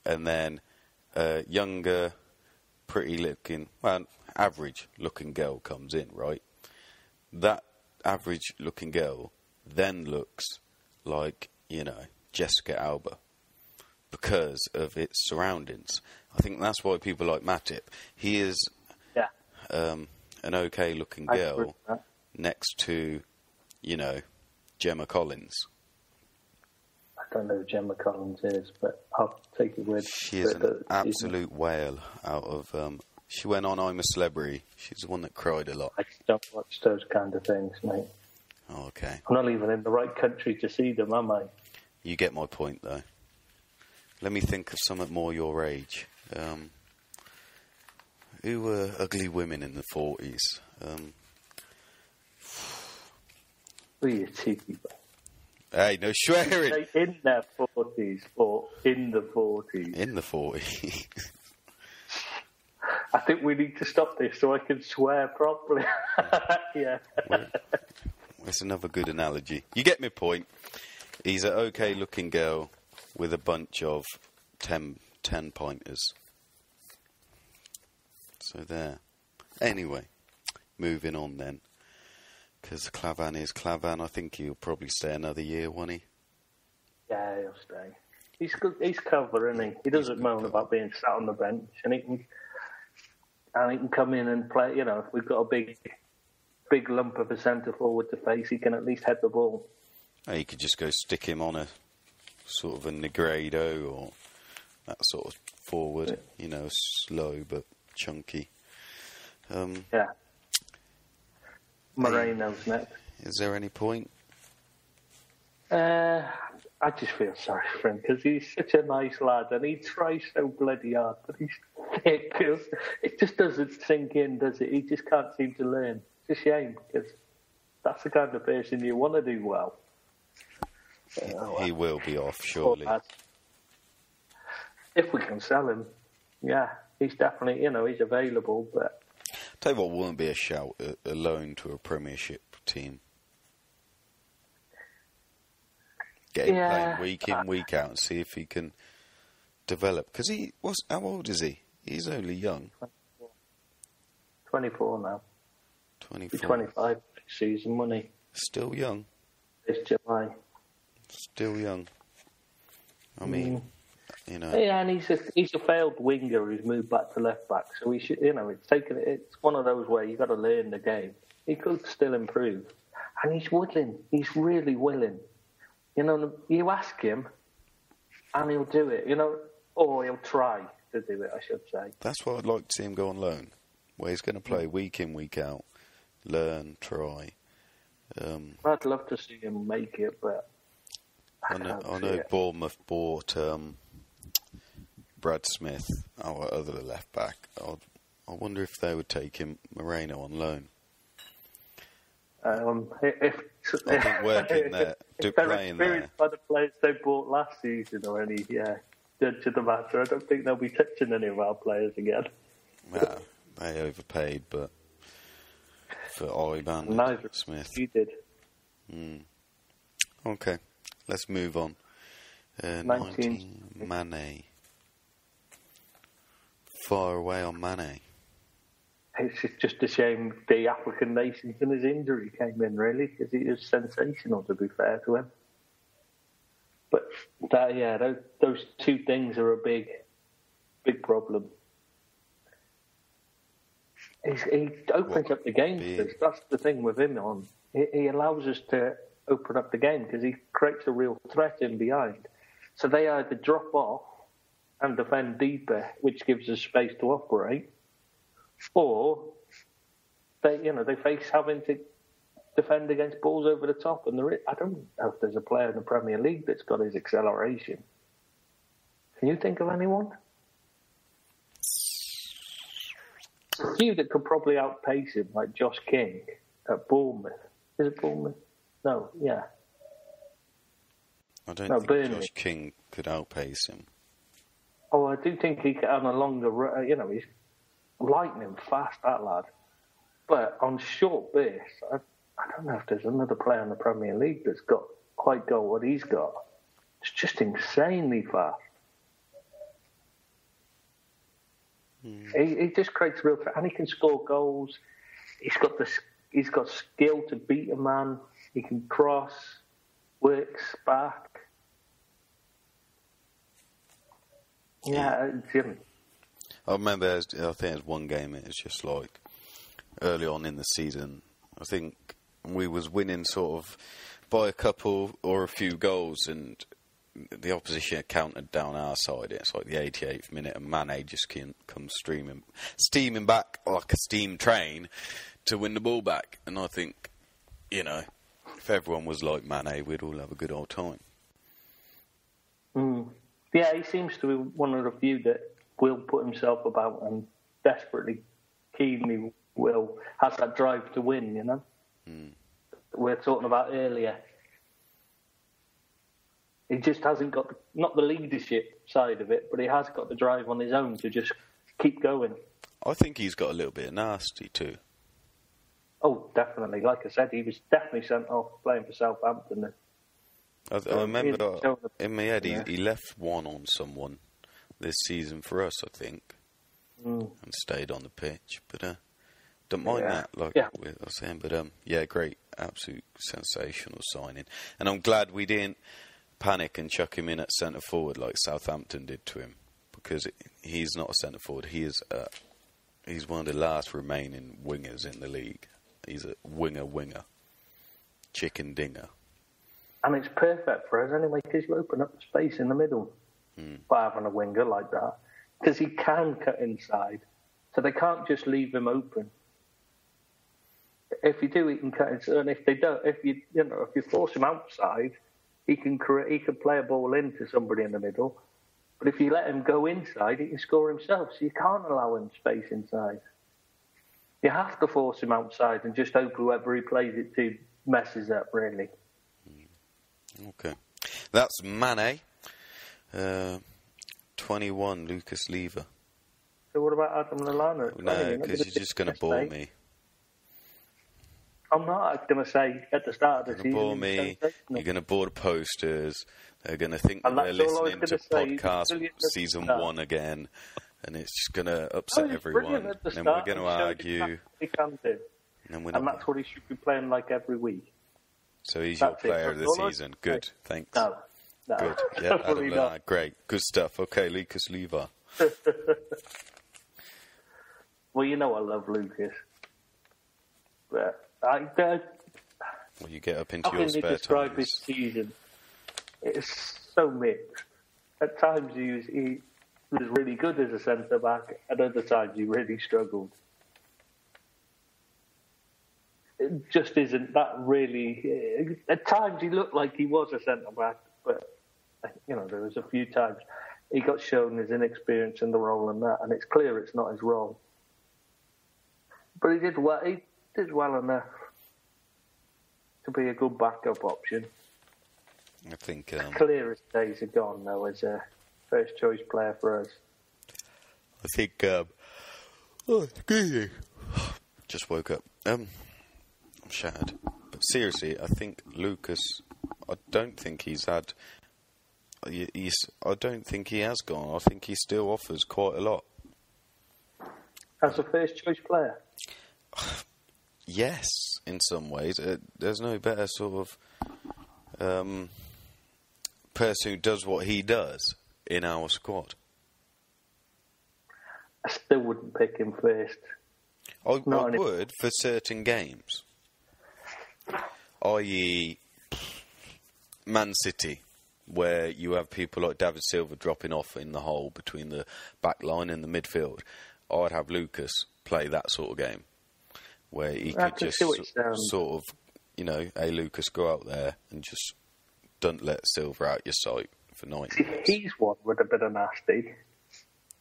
and then a younger, pretty-looking, well, average-looking girl comes in, right? That average-looking girl then looks like, Jessica Alba because of its surroundings. I think that's why people like Matip. He is an okay-looking girl next to, Gemma Collins. I don't know who Gemma Collins is, but I'll take your word. She is an absolute whale out of... she went on I'm a Celebrity. She's the one that cried a lot. I don't watch those kind of things, mate. Oh, okay. I'm not even in the right country to see them, am I? You get my point, though. Let me think of something more your age. Who were ugly women in the 40s? Who are you cheeky? Hey, no swearing. In their 40s or in the 40s? In the 40s. I think we need to stop this so I can swear properly. Yeah. Well, it's another good analogy. You get my point. He's an okay-looking girl with a bunch of 10-pointers. So there. Anyway, moving on then. Because Clavan is Clavan. I think he'll probably stay another year, won't he? Yeah, he'll stay. He's good. He's cover, isn't he? He doesn't moan about being sat on the bench, and he can come in and play. You know, if we've got a big lump of a centre forward to face, he can at least head the ball. You could just go stick him on a sort of a Negredo or that sort of forward. You know, slow but chunky. Yeah. Moreno's next. Is there any point? I just feel sorry for him because he's such a nice lad and he tries so bloody hard, but he's thick. It just doesn't sink in, does it? He just can't seem to learn. It's a shame because that's the kind of person you want to do well. He will be off, surely. If we can sell him, yeah, he's definitely, he's available, but... Tell you what wouldn't be a shout, a loan to a Premiership team. Get him playing week in, week out, and see if he can develop. Because how old is he? He's only young. 24 now. 24. He's 25 next season, won't he? Still young. It's July. Still young. I mean, Yeah, and he's a failed winger who's moved back to left back. So he should, it's one of those where you've got to learn the game. He could still improve, and he's willing. He's really willing. You ask him, and he'll do it. Or he'll try to do it, I should say. That's what I'd like to see him go on loan, where he's going to play week in, week out, learn, try. I'd love to see him make it, but I know Bournemouth bought Brad Smith, our other left back. I wonder if they would take him, Moreno, on loan. If I think working there, playing there. By the players they bought last season or any judge of the matter, I don't think they'll be touching any of our players again. Well, they overpaid, but for Iban Neither Smith. You did. Okay, let's move on. 19 Mane. Far away on Mane. It's just a shame the African nations and his injury came in, really, because he was sensational, to be fair to him. But those two things are a big problem. He opens up the game. That's the thing with him on. He allows us to open up the game because he creates a real threat in behind. So they either drop off and defend deeper, which gives us space to operate, or they face having to defend against balls over the top. And I don't know if there's a player in the Premier League that's got his acceleration. Can you think of anyone? A few that could probably outpace him, like Josh King at Bournemouth. Is it Bournemouth? No, yeah. I don't think Josh King could outpace him. Oh, I do think he could on a longer, he's lightning fast, that lad. But on short bursts, I don't know if there's another player in the Premier League that's got what he's got. It's just insanely fast. He just creates real, and he can score goals. He's got skill to beat a man. He can cross, works back. Yeah, Jim. I remember, I think there's one game, it was just like early on in the season. I think we was winning sort of by a couple or a few goals, and the opposition countered down our side. It's like the 88th minute, and Mane just comes steaming back like a steam train to win the ball back. And I think, if everyone was like Mane, we'd all have a good old time. Yeah, he seems to be one of the few that will put himself about and desperately, keenly has that drive to win, We're talking about earlier. He just hasn't got, not the leadership side of it, but he has got the drive on his own to just keep going. I think he's got a little bit of nasty too. Oh, definitely. Like I said, he was definitely sent off playing for Southampton. I remember in my head he left one on someone this season for us, I think, and stayed on the pitch. But don't mind that, like we were saying. But great, absolute sensational signing. And I'm glad we didn't panic and chuck him in at centre forward like Southampton did to him, because he's not a centre forward. He's one of the last remaining wingers in the league. He's a winger, chicken dinger. And it's perfect for us anyway, because you open up the space in the middle by having a winger like that. Because he can cut inside, so they can't just leave him open. If you do, he can cut inside, and if they don't, if you force him outside, he can play a ball into somebody in the middle. But if you let him go inside, he can score himself. So you can't allow him space inside. You have to force him outside and just hope whoever he plays it to messes up, really. Okay. That's Mane. 21, Lucas Lever. So what about Adam Lallana? No, because you're just going to bore me. I'm not going to say at the start of the season. Bore me. You're going to bore the posters. They're going to think that they're listening to podcast season 1 again. And it's just going to upset everyone. And then we're going to argue. He can do. And that's what he should be playing like every week. So he's your player of the season. Good, thanks. No. Good. Yeah, Adam Lallana, great. Good stuff. Okay, Lucas Lever. Well, you know I love Lucas. But you get up into your spare time. Describe his season. It's so mixed. At times he was really good as a centre-back. At other times he really struggled. It just isn't that really... At times he looked like he was a centre-back, but, there was a few times he got shown his inexperience in the role and that, and it's clear it's not his role. But he did well enough to be a good backup option. I think... clear as days are gone, though, as a first-choice player for us. I think... just woke up. I'm shattered. But seriously, I think Lucas... I don't think he's had... I don't think he has gone. I think he still offers quite a lot. As a first-choice player? Yes, in some ways. There's no better sort of person who does what he does in our squad. I still wouldn't pick him first. I would for certain games. I.e. Man City, where you have people like David Silva dropping off in the hole between the back line and the midfield. I'd have Lucas play that sort of game, where he could just sort of, hey, Lucas, go out there and just don't let Silva out your sight for 90 minutes. He's one with a bit of nasty.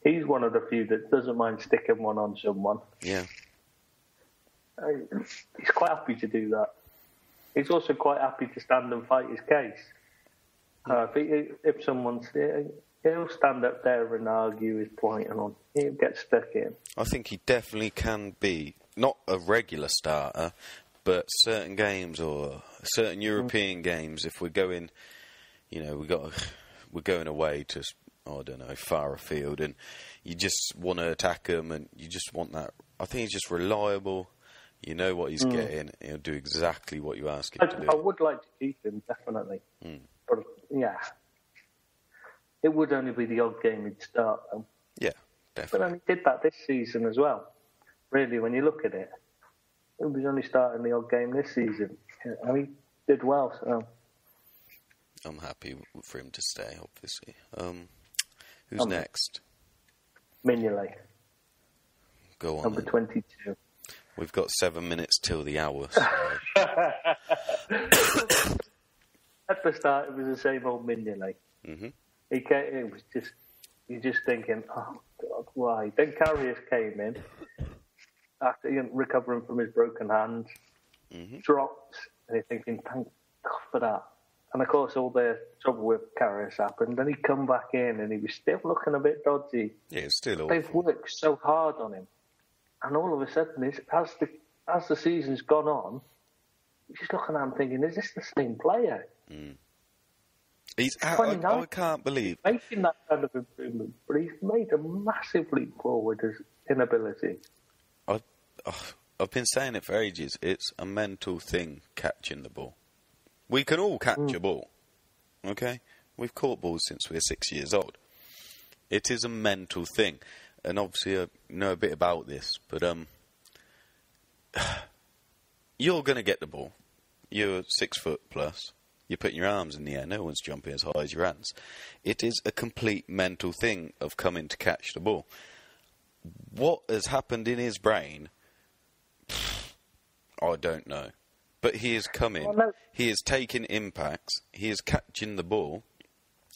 He's one of the few that doesn't mind sticking one on someone. Yeah. He's quite happy to do that. He's also quite happy to stand and fight his case. If someone's... He'll stand up there and argue his point and on. He'll get stuck in. I think he definitely can be, not a regular starter, but certain games or certain European games, if we're going, we're going away to, I don't know, far afield, and you just want to attack him and you just want that. I think he's just reliable. You know what he's getting. He'll do exactly what you ask him to do. I would like to keep him, definitely. But, yeah. It would only be the odd game he'd start, though. Yeah, definitely. But he did that this season as well. Really, when you look at it, he was only starting the odd game this season. And he did well, so... I'm happy for him to stay, obviously. Who's next? Mignolet. Go on, Number 22. We've got 7 minutes till the hour, so... At the start, it was the same old Mignolet. Mm-hmm. It was just, you're just thinking, oh, God, why? Then Karius came in, after recovering from his broken hand, dropped, and you're thinking, thank God for that. And, of course, all the trouble with Karius happened. Then he come back in and he was still looking a bit dodgy. Yeah, it's still awful. They've worked so hard on him. And all of a sudden, as the season's gone on, you're just looking at him thinking, is this the same player? Mm. I can't believe. Making that kind of improvement, but he's made a massive leap forward in ability. I've been saying it for ages. It's a mental thing, catching the ball. We can all catch a ball, okay? We've caught balls since we're 6 years old. It is a mental thing. And obviously I know a bit about this, but you're going to get the ball. You're 6 foot plus. You're putting your arms in the air. No one's jumping as high as your hands. It is a complete mental thing of coming to catch the ball. What has happened in his brain, I don't know. But he is coming. He is taking impacts. He is catching the ball.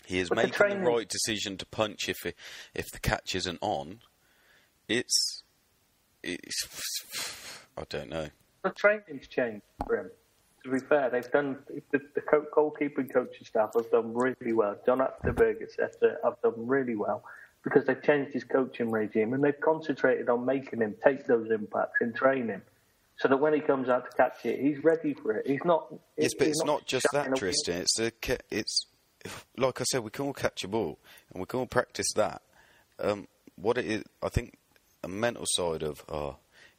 He is making the right decision to punch if the catch isn't on. It's I don't know. The training's changed for him. To be fair, they've done the goalkeeping coaching staff have done really well. John Atterberg, etc., have done really well because they've changed his coaching regime and they've concentrated on making him take those impacts in training, so that when he comes out to catch it, he's ready for it. He's not. Yes, but it's not just that, Tristan. It's like I said, we can all catch a ball and we can all practice that. What it is, I think, a mental side of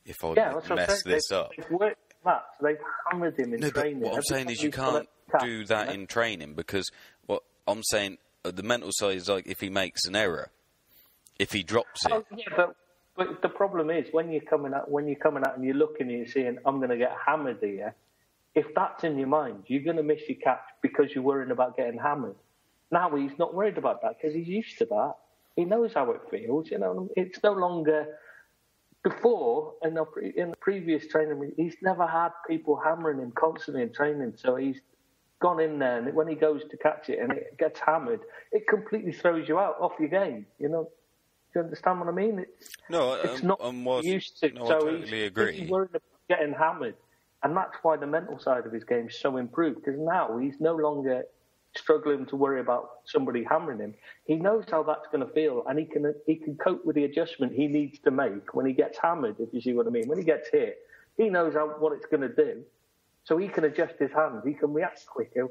if I mess this up. They've worked that, so they've hammered him in training. But what I'm saying is you can't do that in training because what I'm saying, the mental side is like if he makes an error, if he drops it. Oh, yeah, but the problem is when you're coming out and you're looking and you're seeing I'm going to get hammered here. If that's in your mind, you're going to miss your catch because you're worrying about getting hammered. Now he's not worried about that because he's used to that. He knows how it feels. You know, it's no longer. Before, in the previous training, he's never had people hammering him constantly in training. So he's gone in there, and when he goes to catch it and it gets hammered, it completely throws you out off your game. You know, do you understand what I mean? It's not used to. No, so I totally agree. He's worried about getting hammered, and that's why the mental side of his game is so improved. Because now he's no longer struggling to worry about somebody hammering him. He knows how that's going to feel, and he can cope with the adjustment he needs to make when he gets hammered, if you see what I mean. When he gets hit, he knows what it's going to do, so he can adjust his hands. He can react quicker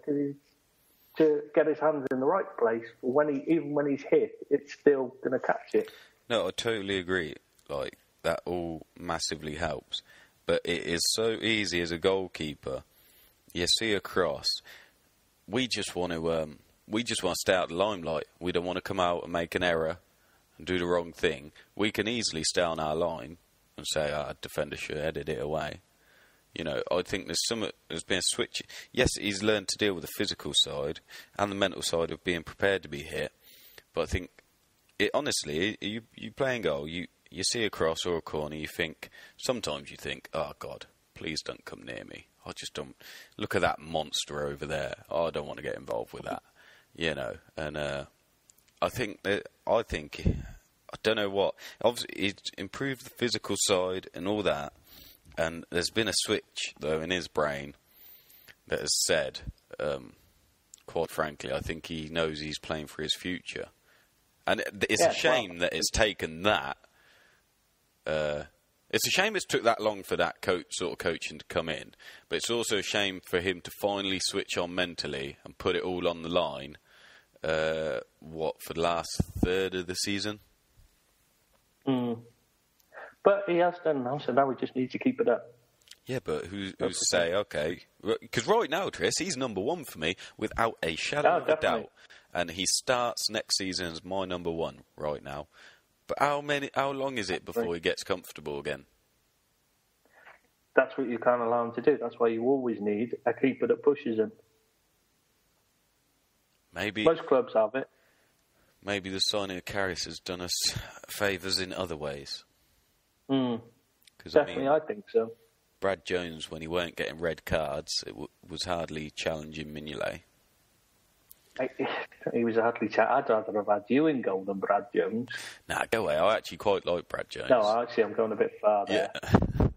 to get his hands in the right place. For even when he's hit, it's still going to catch it. No, I totally agree. Like, that all massively helps. But it is so easy as a goalkeeper. You see a cross. We just want to stay out of the limelight. We don't want to come out and make an error and do the wrong thing. We can easily stay on our line and say, defender should have headed it away. You know, I think there's been a switch. Yes, he's learned to deal with the physical side and the mental side of being prepared to be hit. But I think, honestly, you play and goal, you see a cross or a corner, sometimes you think, oh God, please don't come near me. I just don't look at that monster over there. I don't want to get involved with that, you know. And I don't know what. Obviously, he's improved the physical side and all that. And there's been a switch though in his brain that has said, quite frankly, I think he knows he's playing for his future. And it's a shame that it's taken that. It's a shame it's took that long for that coaching to come in, but it's also a shame for him to finally switch on mentally and put it all on the line. For the last third of the season? But he has done now, so now we just need to keep it up. Yeah, but who's to say, okay? Because right now, Tris, he's number one for me without a shadow of a doubt. And he starts next season as my number one right now. But how long is it before he gets comfortable again? That's what you can't allow him to do. That's why you always need a keeper that pushes him. Maybe most clubs have it. Maybe the signing of Karius has done us favours in other ways. Definitely, I think so. Brad Jones, when he weren't getting red cards, it was hardly challenging Mignolet. He was hardly I'd rather have had you in goal than Brad Jones. Nah, go away. I actually quite like Brad Jones. No, actually, I'm going a bit far there. Yeah.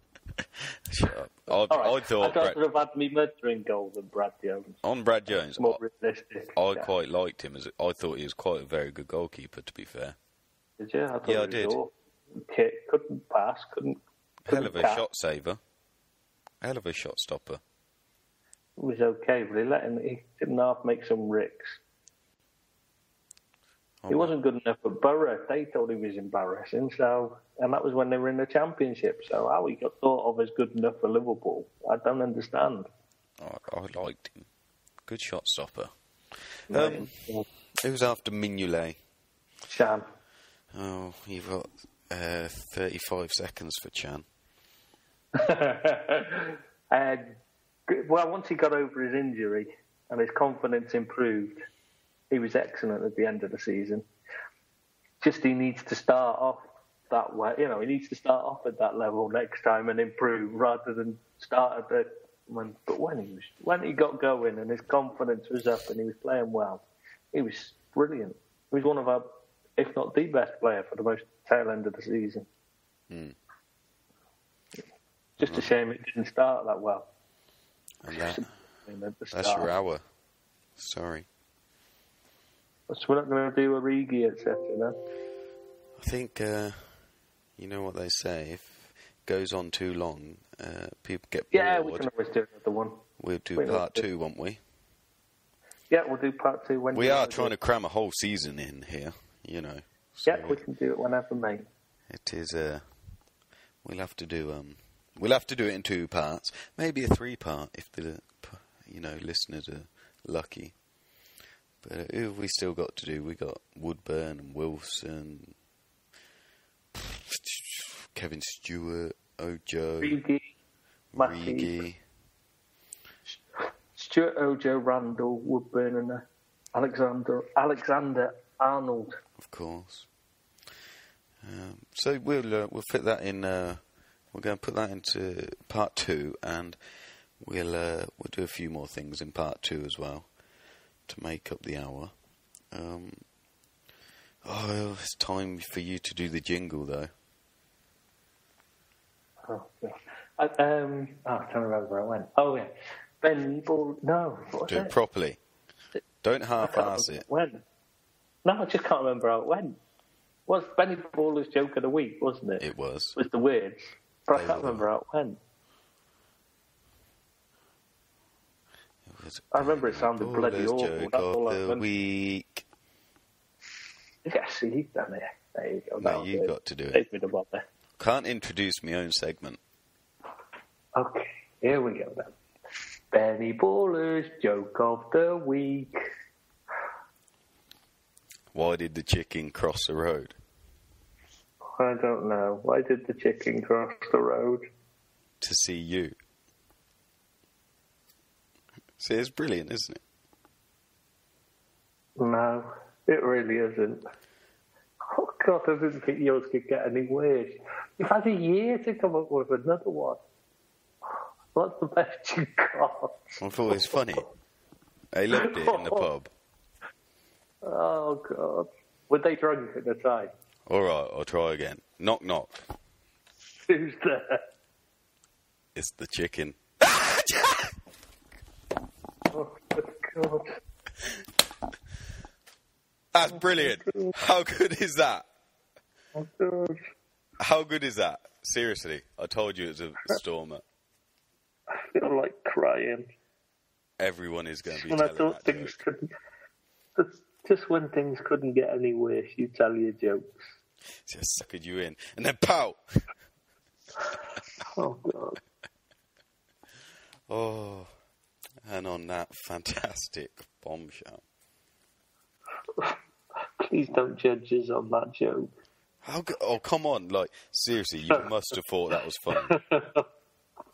Shut up. I thought I'd rather have had me Mudder in goal than Brad Jones. on Brad Jones. It's more realistic. I quite liked him. I thought he was quite a very good goalkeeper, to be fair. Did you? I thought Yeah, I did. Kick, couldn't pass, couldn't Hell of a catch. shot saver. Hell of a shot stopper. It was okay, but he didn't half make some ricks. He wasn't good enough for Borough. They thought he was embarrassing, and that was when they were in the Championship. So how he got thought of as good enough for Liverpool, I don't understand. I liked him. Good shot stopper. Right. Who's after Mignolet? Chan. Oh, you've got 35 seconds for Chan. Well, once he got over his injury and his confidence improved, he was excellent at the end of the season. Just he needs to start off that way. You know, he needs to start off at that level next time and improve rather than start at the when. But when he got going and his confidence was up and he was playing well, he was brilliant. He was one of our, if not the best player for the most tail end of the season. Just a shame it didn't start that well. And that's your hour. Sorry. So we're not going to do Origi, etc. then? I think, you know what they say, if it goes on too long, people get bored. Yeah, we can always do another one. We'll do part 2, won't we? Yeah, we'll do part 2 when we are trying to cram a whole season in here, you know. So yeah, we can do it whenever, mate. It is, we'll have to do it in 2 parts, maybe a 3-part if the, listeners are lucky. But who have we still got to do? We got Woodburn and Wilson, Kevin Stewart, Ojo, Rigi, Stewart, Ojo, Randall, Woodburn, and Alexander Arnold. Of course. So we'll fit that in. We're going to put that into part 2, and we'll do a few more things in part 2 as well to make up the hour. It's time for you to do the jingle, though. Oh, yeah. I'm trying to remember where I went. Oh, yeah. Ben Ball. No. Do it properly. Don't half-ass it. When? No, I just can't remember how it went. Was Benny Baller's joke of the week, wasn't it? It was. It was the words. But I can't remember how it went. I remember it sounded bloody awful. Joke That's all of the week. Yeah, see, you've done it. There you go. No, you got to do it. Take me to bother. Can't introduce my own segment. Okay, here we go then. Benny Baller's joke of the week. Why did the chicken cross the road? I don't know. Why did the chicken cross the road? To see you. See, it's brilliant, isn't it? No, it really isn't. Oh, God, I didn't think yours could get any worse. You've had a year to come up with another one. What's the best you got? I thought it was funny. I loved it in the pub. Oh, God. Were they drunk at the time? All right, I'll try again. Knock, knock. Who's there? It's the chicken. Oh, good God. That's brilliant. How good is that? Oh, God. How good is that? Seriously, I told you it was a stormer. I feel like crying. Everyone is going to be When I telling thought that things joke. couldn't... Just when things couldn't get any worse, you tell your jokes. Just suckered you in. And then pow! Oh, God. Oh, and on that fantastic bombshell. Please don't judge us on that joke. How good? Oh, come on. Like, seriously, you must have thought that was funny.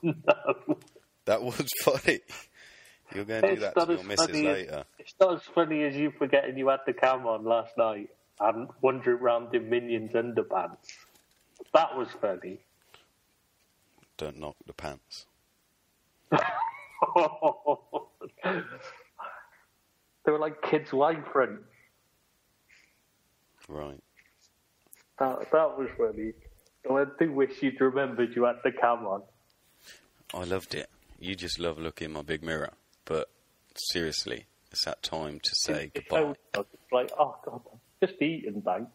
No. That was funny. You're going to do that to your missus later. It's not as funny as you forgetting you had the cam on last night and wandering around in Minions underpants. That was funny. Don't knock the pants. They were like kids' wine friends. Right. That was funny. I do wish you'd remembered you had the cam on. I loved it. You just love looking in my big mirror. But seriously, it's that time to say goodbye. It's like, oh, God, I'm just eating, thanks.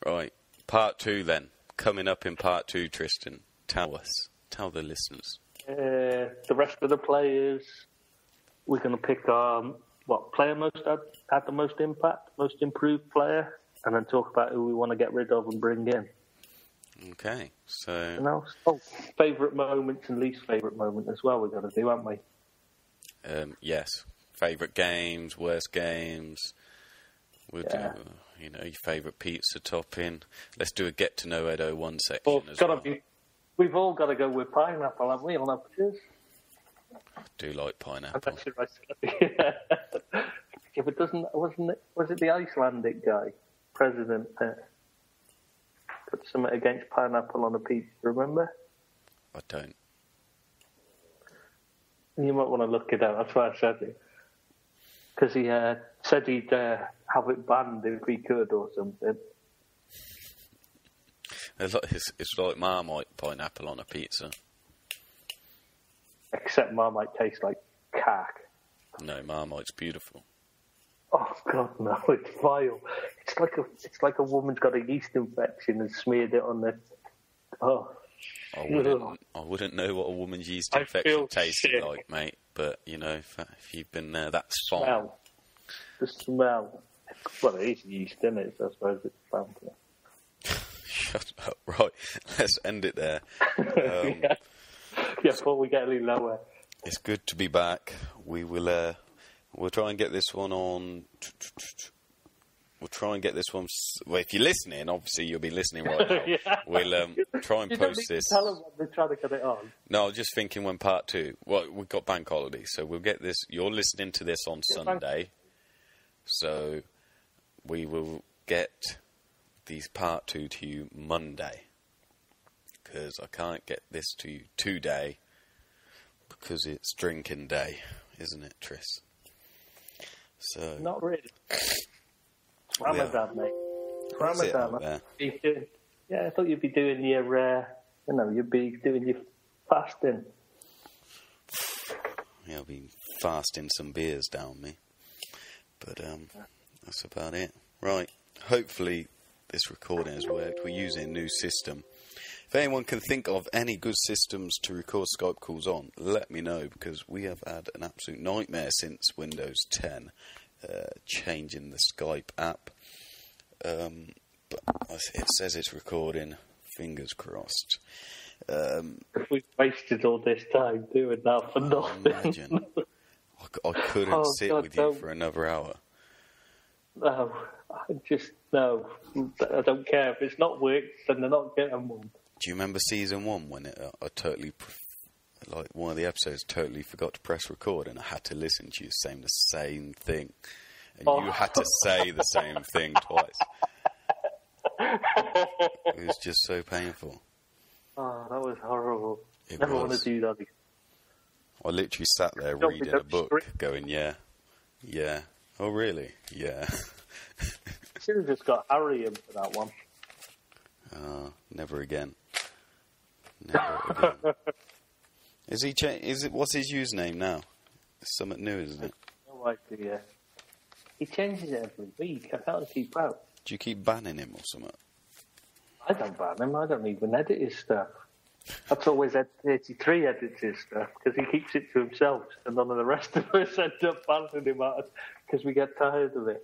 Right. Part 2 then. Coming up in part 2, Tristan. Tell us. Tell the listeners. The rest of the players, we're going to pick what player had the most impact, most improved player, and then talk about who we want to get rid of and bring in. Okay, so... Favourite moments and least favourite moment as well we're going to do, aren't we? Yes. Favourite games, worst games. We'll do, your favourite pizza topping. Let's do a get-to-know Ed001 section as well. We've all got to go with pineapple, haven't we, on our pictures? I do like pineapple. Yeah, but was it the Icelandic guy, President, put something against pineapple on a pizza, remember? I don't. You might want to look it up, that's why I said it. Because he said he'd have it banned if he could or something. It's like Marmite pineapple on a pizza. Except Marmite tastes like cack. No, Marmite's beautiful. Oh God, no! It's vile. It's like a woman's got a yeast infection and smeared it on the. Oh. I wouldn't know what a woman's yeast infection tasted like, mate. But if you've been there, that's fine. The smell. Well, it is yeast, isn't it? So I suppose it's fancy. Shut up. Right, let's end it there. Yeah, before we get any lower. It's good to be back. We'll try and get this one on. We'll try and get this one. Well, if you're listening, obviously you'll be listening right now. Yeah. We'll try and post this. Tell them when they're trying to get it on. No, I was just thinking when part 2. Well, we've got bank holiday, so we'll get this. You're listening to this on Sunday, so we will get these part 2 to you Monday, because I can't get this to you today because it's drinking day, isn't it, Tris? So not really. Ramadan, mate. Ramadan. I thought you'd be doing your, you'd be doing your fasting. Yeah, I'll be fasting some beers down me. But that's about it. Right. Hopefully this recording has worked. We're using a new system. If anyone can think of any good systems to record Skype calls on, let me know, because we have had an absolute nightmare since Windows 10. Changing the Skype app, but it says it's recording. Fingers crossed. We've wasted all this time doing that for nothing. Imagine. I couldn't sit with you for another hour. No, I don't care. If it's not worked, then they're not getting one. Do you remember season 1 when I totally... Like, one of the episodes totally forgot to press record, and I had to listen to you saying the same thing. And you had to say the same thing twice. It was just so painful. Oh, that was horrible. Never want to do that again. I literally sat there reading a book, going, yeah. Oh, really? Yeah. Should have just got Harry in for that one. Never again. Never again. What's his username now? It's something new, isn't it? No idea. He changes it every week. I can't keep out. Do you keep banning him or something? I don't ban him. I don't even edit his stuff. That's always Ed33 edits his stuff, because he keeps it to himself, and none of the rest of us end up banning him out because we get tired of it.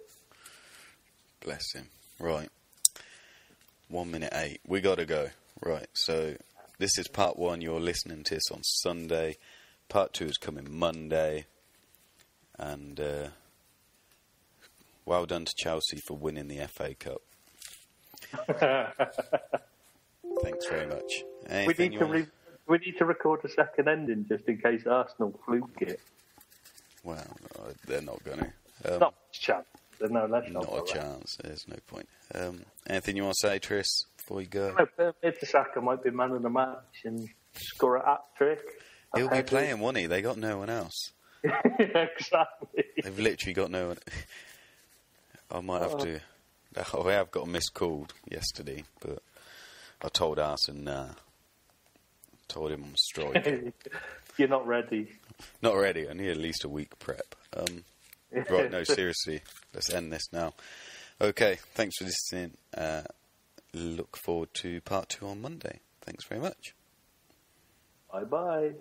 Bless him. Right. 1:08. We got to go. Right, so... This is part 1. You're listening to this on Sunday. Part 2 is coming Monday. And well done to Chelsea for winning the FA Cup. Thanks very much. We need to record a second ending just in case Arsenal fluke it. Well, they're not going to. Not a chance. No, not a chance. There's no point. Anything you want to say, Tris, before you go? Saka might be man of the match and score a hat-trick. He'll be playing, won't he? They got no one else. Exactly. They've literally got no one. I might have to... I have got a missed call yesterday, but I told Arsene, nah. Told him I'm striking. You're not ready. Not ready. I need at least a week prep. Right, no, seriously. Let's end this now. Okay, thanks for listening. Look forward to part 2 on Monday. Thanks very much. Bye-bye.